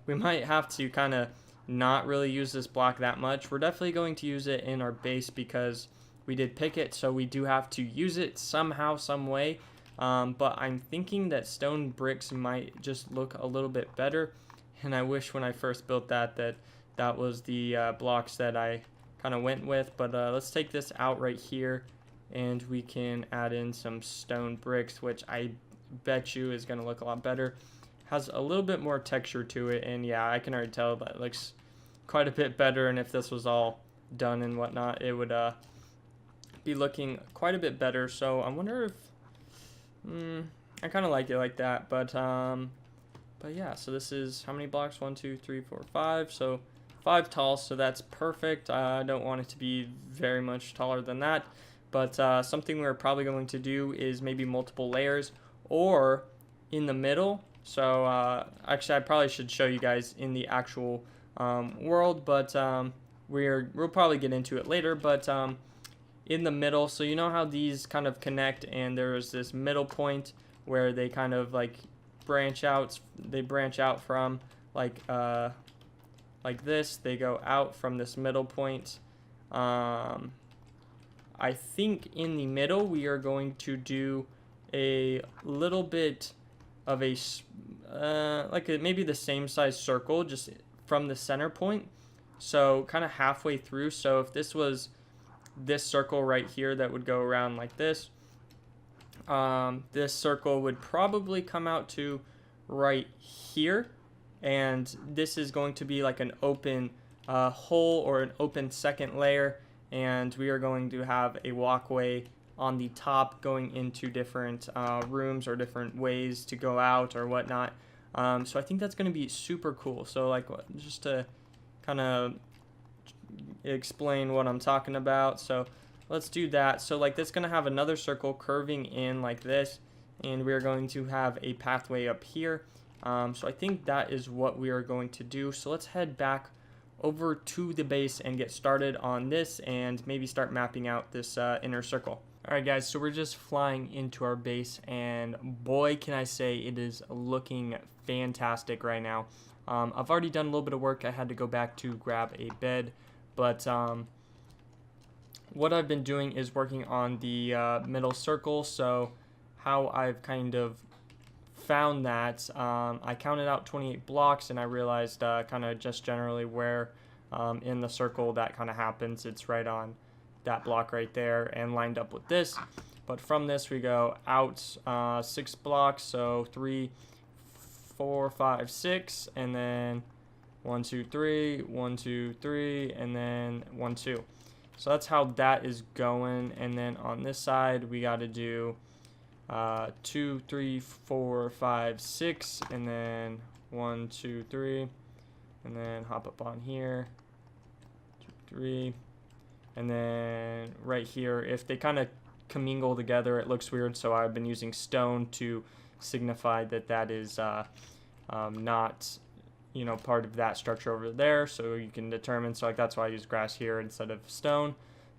we might have to kind of not really use this block that much. We're definitely going to use it in our base because we did pick it, so we do have to use it somehow, some way. But I'm thinking that stone bricks might just look a little bit better, and I wish when I first built that was the blocks that I kind of went with. But let's take this out right here, and we can add in some stone bricks, which I bet you is going to look a lot better. Has a little bit more texture to it, and yeah, I can already tell that it looks quite a bit better, and if this was all done and whatnot, it would be looking quite a bit better. So I wonder if I kind of like it like that, but yeah, so this is how many blocks? 1, 2, 3, 4, 5. So 5 tall, so that's perfect. I don't want it to be very much taller than that, but something we're probably going to do is maybe multiple layers, or in the middle. So actually, I probably should show you guys in the actual world, but we'll probably get into it later. But in the middle, so you know how these kind of connect, and there's this middle point where they kind of like branch out. They branch out from like this. They go out from this middle point. I think in the middle we are going to do a little bit of a maybe the same size circle, just from the center point, so kind of halfway through. So if this was this circle right here that would go around like this, this circle would probably come out to right here, and this is going to be like an open hole or an open second layer, and we are going to have a walkway on the top going into different rooms or different ways to go out or whatnot. So I think that's going to be super cool. So like just to kind of explain what I'm talking about. So let's do that. So like that's going to have another circle curving in like this, and we're going to have a pathway up here. So I think that is what we are going to do. So let's head back over to the base and get started on this and maybe start mapping out this inner circle. Alright guys, so we're just flying into our base, and boy can I say it is looking fantastic right now. I've already done a little bit of work. I had to go back to grab a bed, but what I've been doing is working on the middle circle. So how I've kind of found that, I counted out 28 blocks, and I realized kind of just generally where in the circle that kind of happens. It's right on that block right there and lined up with this. But from this we go out 6 blocks, so 3, 4, 5, 6, and then 1, 2, 3, 1, 2, 3, and then 1, 2. So that's how that is going. And then on this side we got to do 2, 3, 4, 5, 6, and then 1, 2, 3, and then hop up on here, 2, 3, and then right here, if they kind of commingle together, it looks weird, so I've been using stone to signify that that is not, you know, part of that structure over there, so you can determine. So like that's why I use grass here instead of stone.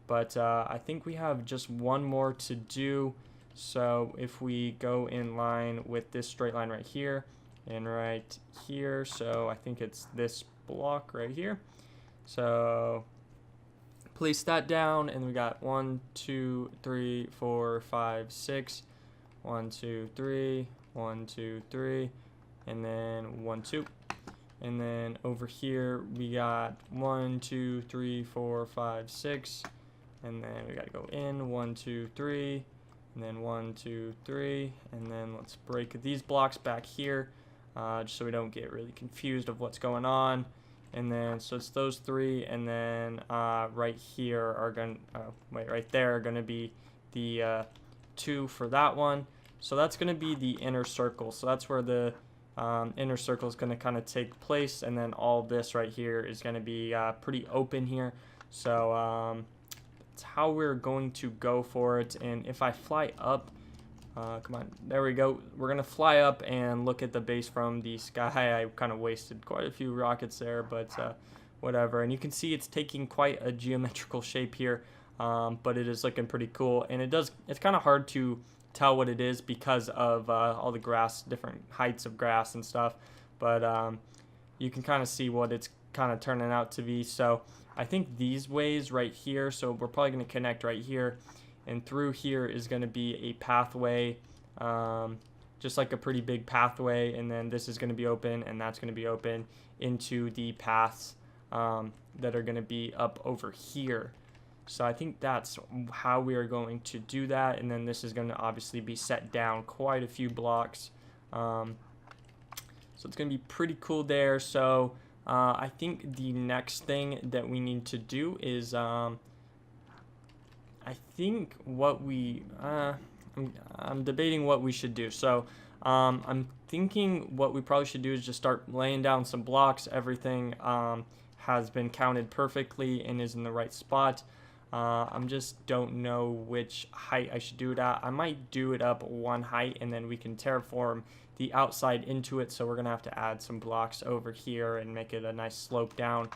But I think we have just one more to do. So if we go in line with this straight line right here and right here, so I think it's this block right here. So place that down, and we got 1, 2, 3, 4, 5, 6, 1, 2, 3, 1, 2, 3, and then 1, 2. And then over here we got 1, 2, 3, 4, 5, 6, and then we got to go in 1, 2, 3, and then 1, 2, 3, and then let's break these blocks back here, just so we don't get really confused of what's going on. And then so it's those 3, and then right here are going right there are going to be the 2 for that one. So that's going to be the inner circle. So that's where the inner circle is going to kind of take place, and then all this right here is going to be pretty open here. So that's how we're going to go for it. And if I fly up, come on, there we go. We're gonna fly up and look at the base from the sky. I kind of wasted quite a few rockets there, but whatever. And you can see it's taking quite a geometrical shape here, but it is looking pretty cool. And it's kind of hard to tell what it is because of all the grass, different heights of grass and stuff. But you can kind of see what it's kind of turning out to be. So I think these ways right here, so we're probably going to connect right here, and through here is going to be a pathway, just like a pretty big pathway, and then this is going to be open, and that's going to be open into the paths that are going to be up over here. So I think that's how we are going to do that, and then this is going to obviously be set down quite a few blocks. So it's going to be pretty cool there. So I think the next thing that we need to do is I think what we I'm debating what we should do. So I'm thinking what we probably should do is just start laying down some blocks. Everything has been counted perfectly and is in the right spot. I'm just don't know which height I should do it at. I might do it up one height, and then we can terraform the outside into it. So we're gonna have to add some blocks over here and make it a nice slope down.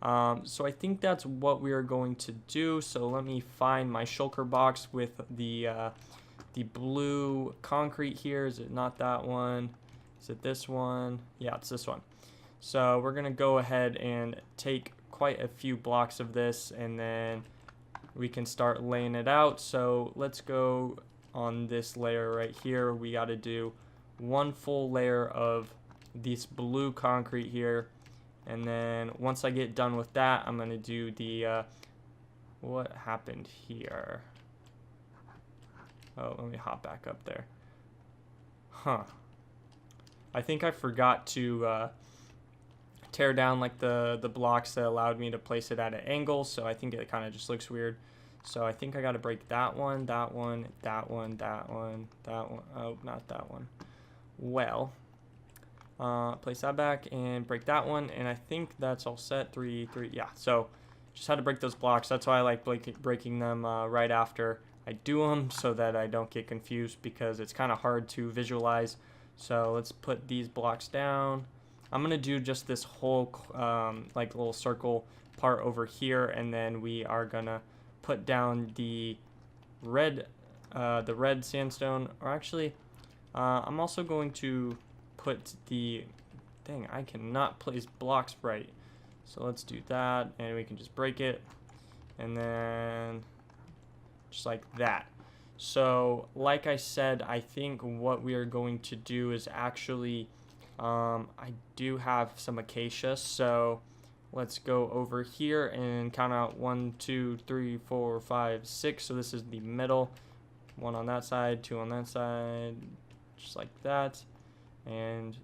So I think that's what we are going to do. So let me find my shulker box with the blue concrete here. Is it not that one? Is it this one? Yeah, it's this one. So we're gonna go ahead and take quite a few blocks of this, and then we can start laying it out. So let's go on this layer right here. We got to do one full layer of this blue concrete here. And then once I get done with that, I'm going to do the, what happened here? Oh, let me hop back up there. Huh. I think I forgot to tear down like the blocks that allowed me to place it at an angle. So I think it kind of just looks weird. So I think I got to break that one, that one, that one, that one, that one. Oh, not that one. Well, place that back and break that one. And I think that's all set. 3, 3. Yeah, so just had to break those blocks. That's why I like breaking them right after I do them so that I don't get confused because it's kind of hard to visualize. So let's put these blocks down. I'm going to do just this whole like little circle part over here, and then we are going to put down the red sandstone. Or actually, I'm also going to put the, dang, I cannot place blocks right. So let's do that, and we can just break it, and then just like that. So like I said, I think what we are going to do is actually, I do have some acacia, so let's go over here and count out 1, 2, 3, 4, 5, 6. So this is the middle. 1 on that side, 2 on that side, just like that, and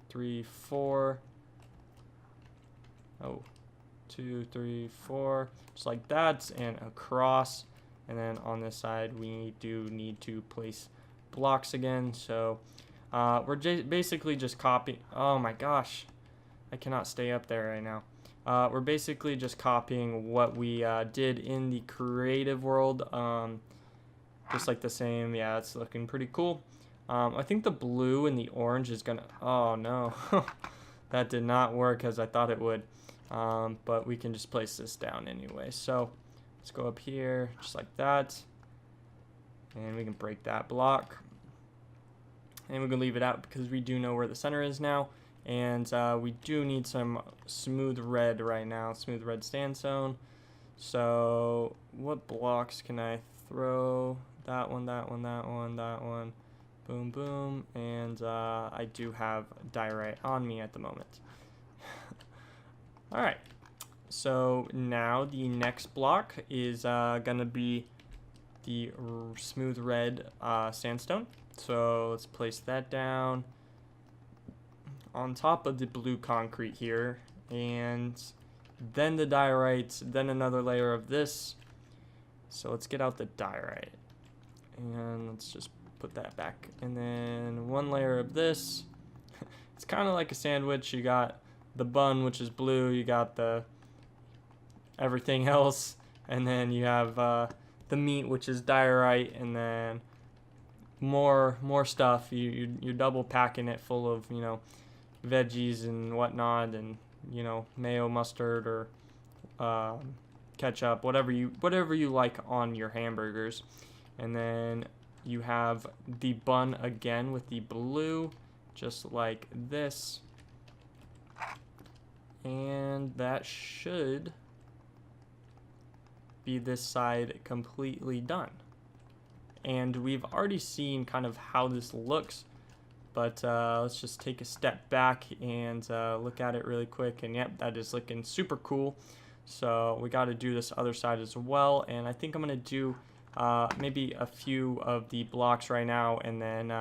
3, 4. Oh, 2, 3, 4, just like that, and across. And then on this side, we do need to place blocks again. So we're basically just copying. Oh my gosh, I cannot stay up there right now. We're basically just copying what we did in the creative world. Just like the same. Yeah, it's looking pretty cool. I think the blue and the orange is gonna, oh no, that did not work as I thought it would. But we can just place this down anyway. So let's go up here just like that, and we can break that block, and we can leave it out because we do know where the center is now. And we do need some smooth red right now, smooth red sandstone. So what blocks can I throw? That one, that one, that one, that one, boom, boom. And I do have diorite on me at the moment. All right, so now the next block is gonna be the smooth red sandstone. So let's place that down on top of the blue concrete here, and then the diorite, then another layer of this. So let's get out the diorite, and let's just put that back, and then 1 layer of this. It's kind of like a sandwich. You got the bun, which is blue, you got the everything else, and then you have the meat, which is diorite, and then more stuff. You're double packing it full of, you know, veggies and whatnot, and, you know, mayo, mustard, or ketchup, whatever you like on your hamburgers. And then you have the bun again with the blue, just like this. And that should be this side completely done. And we've already seen kind of how this looks, but let's just take a step back and look at it really quick. And yep, that is looking super cool. So we got to do this other side as well, and I think I'm gonna do maybe a few of the blocks right now, and then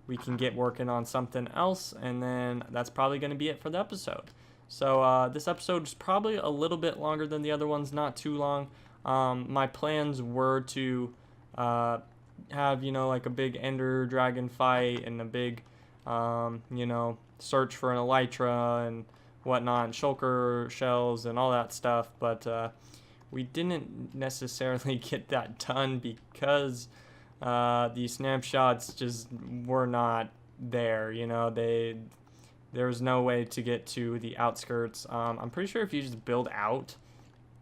we can get working on something else, and then that's probably going to be it for the episode. So this episode is probably a little bit longer than the other ones, not too long. My plans were to have, you know, like a big ender dragon fight and a big, you know, search for an elytra and whatnot, and shulker shells and all that stuff, but we didn't necessarily get that done because the snapshots just were not there. You know, there was no way to get to the outskirts. I'm pretty sure if you just build out,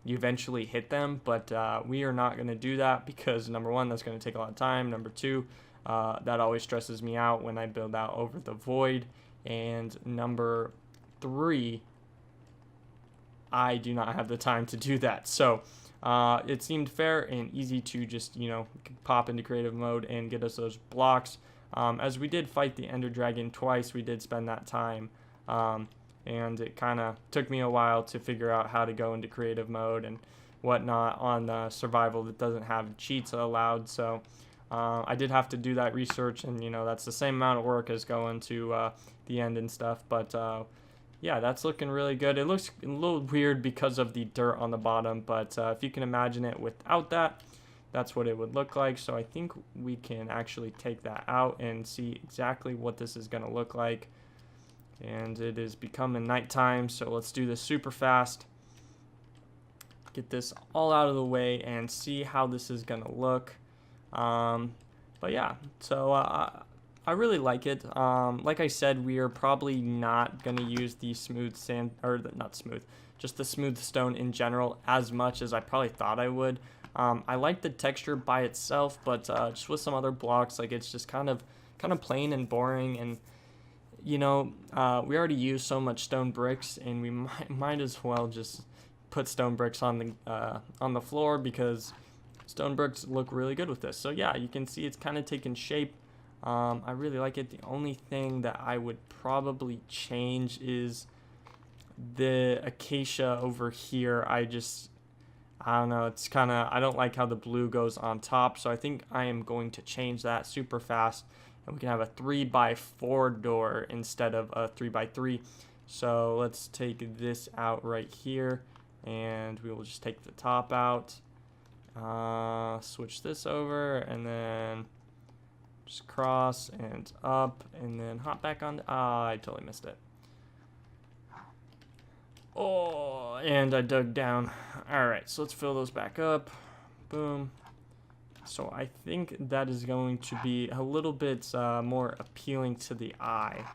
you eventually hit them, but we are not going to do that because, number one, that's going to take a lot of time. Number two, that always stresses me out when I build out over the void. And number three, I do not have the time to do that. So it seemed fair and easy to just, you know, pop into creative mode and get us those blocks. As we did fight the Ender Dragon twice, we did spend that time. And it kind of took me a while to figure out how to go into creative mode and whatnot on the survival that doesn't have cheats allowed. So I did have to do that research, and, you know, that's the same amount of work as going to the end and stuff. But yeah, that's looking really good. It looks a little weird because of the dirt on the bottom, but if you can imagine it without that, that's what it would look like. So I think we can actually take that out and see exactly what this is going to look like. And it is becoming nighttime, so let's do this super fast. Get this all out of the way and see how this is going to look. But yeah, so I really like it. Like I said, we are probably not going to use the smooth sand, or not smooth, just the smooth stone in general as much as I probably thought I would. I like the texture by itself, but just with some other blocks, like it's just kind of plain and boring. And you know, we already use so much stone bricks, and we might as well just put stone bricks on the floor, because stone bricks look really good with this. So yeah, you can see it's kind of taken shape. I really like it. The only thing that I would probably change is the acacia over here. I don't know, it's kind of, I don't like how the blue goes on top, so I think I am going to change that super fast, and we can have a 3x4 door instead of a 3x3. So let's take this out right here, and we will just take the top out, switch this over, and then just cross and up, and then hop back on. I totally missed it. Oh, and I dug down. All right, so let's fill those back up. Boom. So I think that is going to be a little bit more appealing to the eye.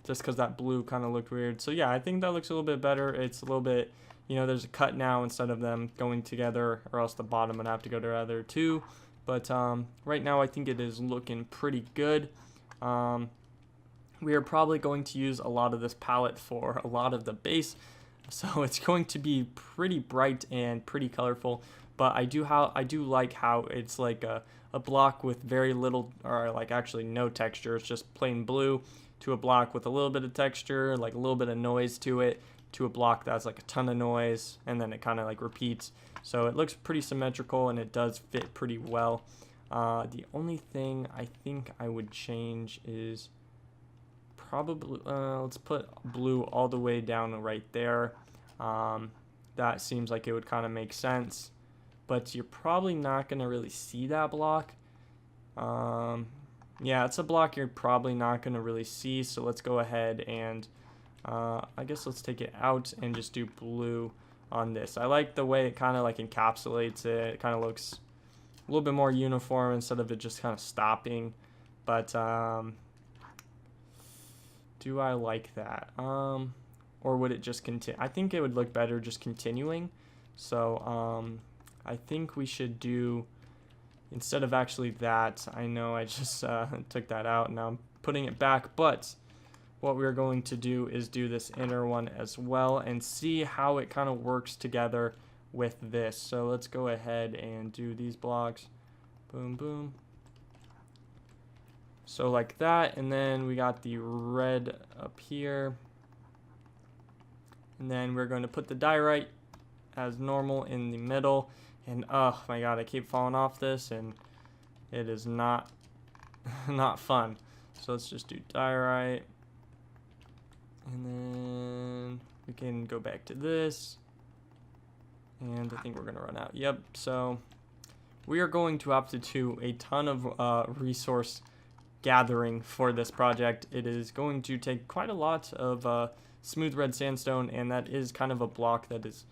Just because that blue kind of looked weird. So yeah, I think that looks a little bit better. It's a little bit, you know, there's a cut now instead of them going together, or else the bottom would have to go together too. But right now I think it is looking pretty good. We are probably going to use a lot of this palette for a lot of the base, so it's going to be pretty bright and pretty colorful. But I do like how it's like a block with very little, or like actually no texture. It's just plain blue to a block with a little bit of texture, like a little bit of noise to it, to a block that's like a ton of noise, and then it kind of like repeats. So it looks pretty symmetrical, and it does fit pretty well. The only thing I think I would change is probably, let's put blue all the way down right there. That seems like it would kind of make sense, but you're probably not going to really see that block. Yeah, it's a block you're probably not going to really see, so let's go ahead and I guess let's take it out and just do blue on this. I like the way it kind of like encapsulates it. It kind of looks a little bit more uniform instead of it just kind of stopping. But do I like that? Or would it just continue? I think it would look better just continuing. So I think we should do, instead of actually that, I know I just took that out and now I'm putting it back, but what we're going to do is do this inner one as well and see how it kind of works together with this. So let's go ahead and do these blocks. Boom, boom. So like that, and then we got the red up here. And then we're going to put the diorite as normal in the middle. And oh my god, I keep falling off this, and it is not not fun. So let's just do diorite. And then we can go back to this. And I think we're going to run out. Yep, so we are going to have to do a ton of resource gathering for this project. It is going to take quite a lot of smooth red sandstone, and that is kind of a block that is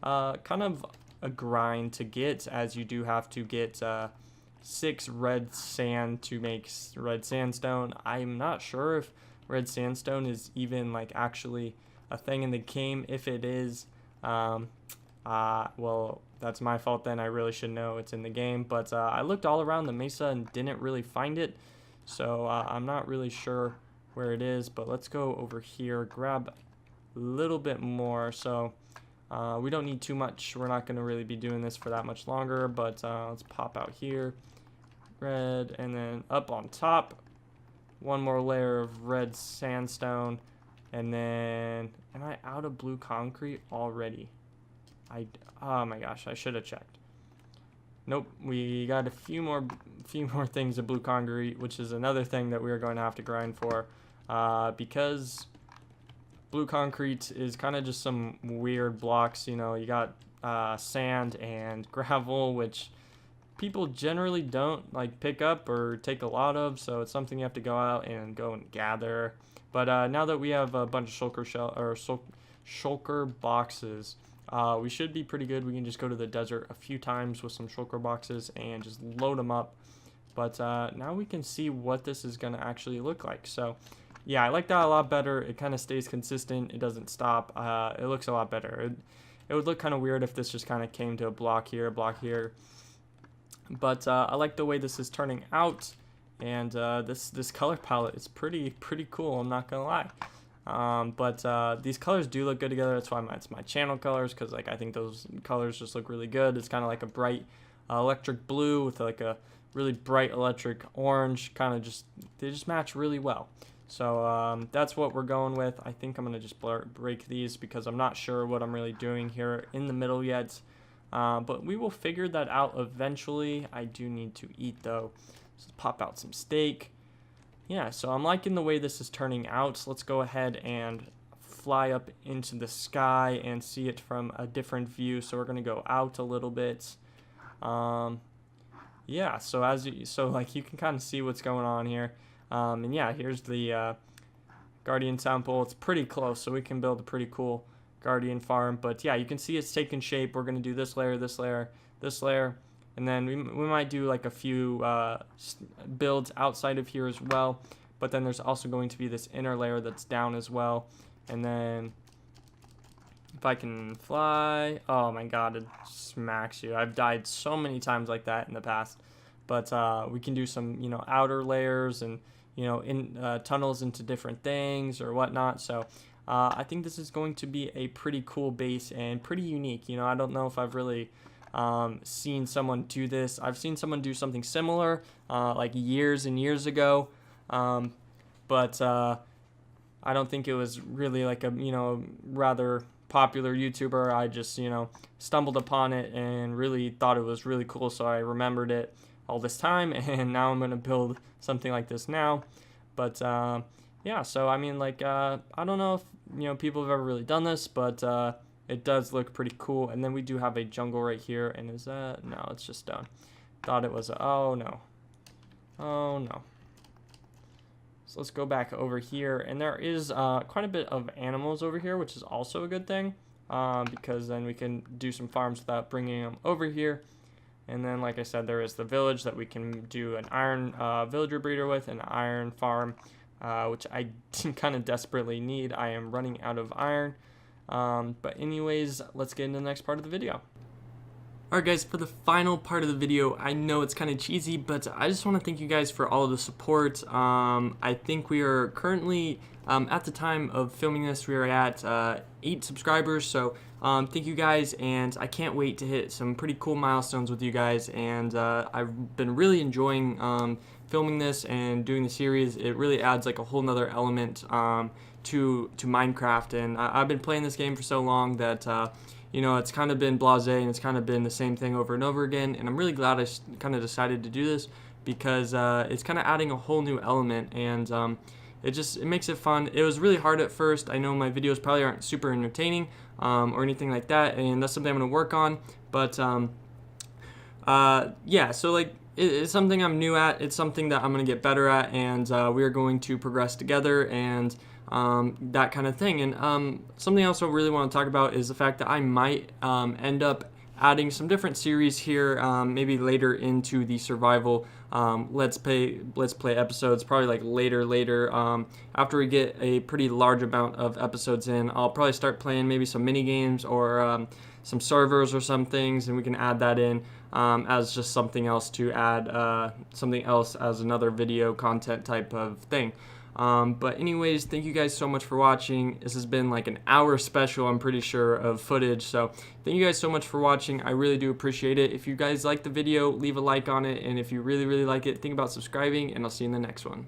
kind of a grind to get, as you do have to get 6 red sand to make red sandstone. I'm not sure if red sandstone is even like actually a thing in the game. If it is, well, that's my fault then. I really should know it's in the game, but I looked all around the mesa and didn't really find it, so I'm not really sure where it is. But let's go over here, grab a little bit more. So we don't need too much. We're not going to really be doing this for that much longer, but let's pop out here, red, and then up on top, one more layer of red sandstone. And then, am I out of blue concrete already? Oh my gosh, I should have checked. Nope, we got a few more things of blue concrete, which is another thing that we're going to have to grind for, because blue concrete is kind of just some weird blocks. You know, you got sand and gravel, which people generally don't like pick up or take a lot of, so it's something you have to go out and gather. But now that we have a bunch of shulker boxes, we should be pretty good. We can just go to the desert a few times with some shulker boxes and just load them up. But now we can see what this is going to actually look like. So yeah, I like that a lot better. It kind of stays consistent. It doesn't stop. It looks a lot better. It would look kind of weird if this just kind of came to a block here. But I like the way this is turning out, and this color palette is pretty cool. I'm not gonna lie. But these colors do look good together. That's why it's my channel colors, because like I think those colors just look really good. It's kind of like a bright electric blue with like a really bright electric orange. They just match really well. So that's what we're going with. I think I'm gonna just break these because I'm not sure what I'm really doing here in the middle yet. But we will figure that out eventually. I do need to eat though. Let's pop out some steak. Yeah, so I'm liking the way this is turning out. So let's go ahead and fly up into the sky and see it from a different view. So we're gonna go out a little bit. Yeah, so like you can kind of see what's going on here. And yeah, here's the Guardian Temple. It's pretty close, so we can build a pretty cool Guardian farm. But yeah, you can see it's taking shape. We're gonna do this layer, this layer, this layer, and then we might do like a few builds outside of here as well. But then there's also going to be this inner layer that's down as well. And then if I can fly, oh my god, it smacks you. I've died so many times like that in the past. But we can do some, you know, outer layers and, you know, in tunnels into different things or whatnot. So I think this is going to be a pretty cool base and pretty unique. You know, I don't know if I've really seen someone do this. I've seen someone do something similar like years and years ago, but I don't think it was really like a, you know, rather popular YouTuber. I just, you know, stumbled upon it and really thought it was really cool, so I remembered it all this time, and now I'm going to build something like this now. But yeah, so I mean, like I don't know if, you know, people have ever really done this, but it does look pretty cool. And then we do have a jungle right here, and is that, no, it's just stone. Thought it was oh no, so let's go back over here, and there is quite a bit of animals over here, which is also a good thing, because then we can do some farms without bringing them over here. And then, like I said, there is the village that we can do an iron villager breeder with, an iron farm, which I kind of desperately need. I am running out of iron. But anyways, let's get into the next part of the video. Alright guys, for the final part of the video, I know it's kind of cheesy, but I just want to thank you guys for all of the support. I think we are currently, at the time of filming this, we are at 8 subscribers, so thank you guys, and I can't wait to hit some pretty cool milestones with you guys. And I've been really enjoying filming this and doing the series. It really adds like a whole nother element to Minecraft, and I've been playing this game for so long that you know, it's kind of been blasé, and it's kind of been the same thing over and over again. And I'm really glad I kind of decided to do this, because it's kind of adding a whole new element, and it makes it fun. It was really hard at first. I know my videos probably aren't super entertaining or anything like that, and that's something I'm going to work on. But yeah, so like it's something I'm new at. It's something that I'm going to get better at, and we are going to progress together, and that kind of thing. And something else I really want to talk about is the fact that I might end up adding some different series here, maybe later into the survival let's play episodes, probably like later after we get a pretty large amount of episodes in. I'll probably start playing maybe some mini games or some servers or some things, and we can add that in as just something else to add something else as another video content type of thing. But anyways, thank you guys so much for watching. This has been like an hour special, I'm pretty sure, of footage. So thank you guys so much for watching. I really do appreciate it. If you guys like the video, leave a like on it. And if you really like it, think about subscribing, and I'll see you in the next one.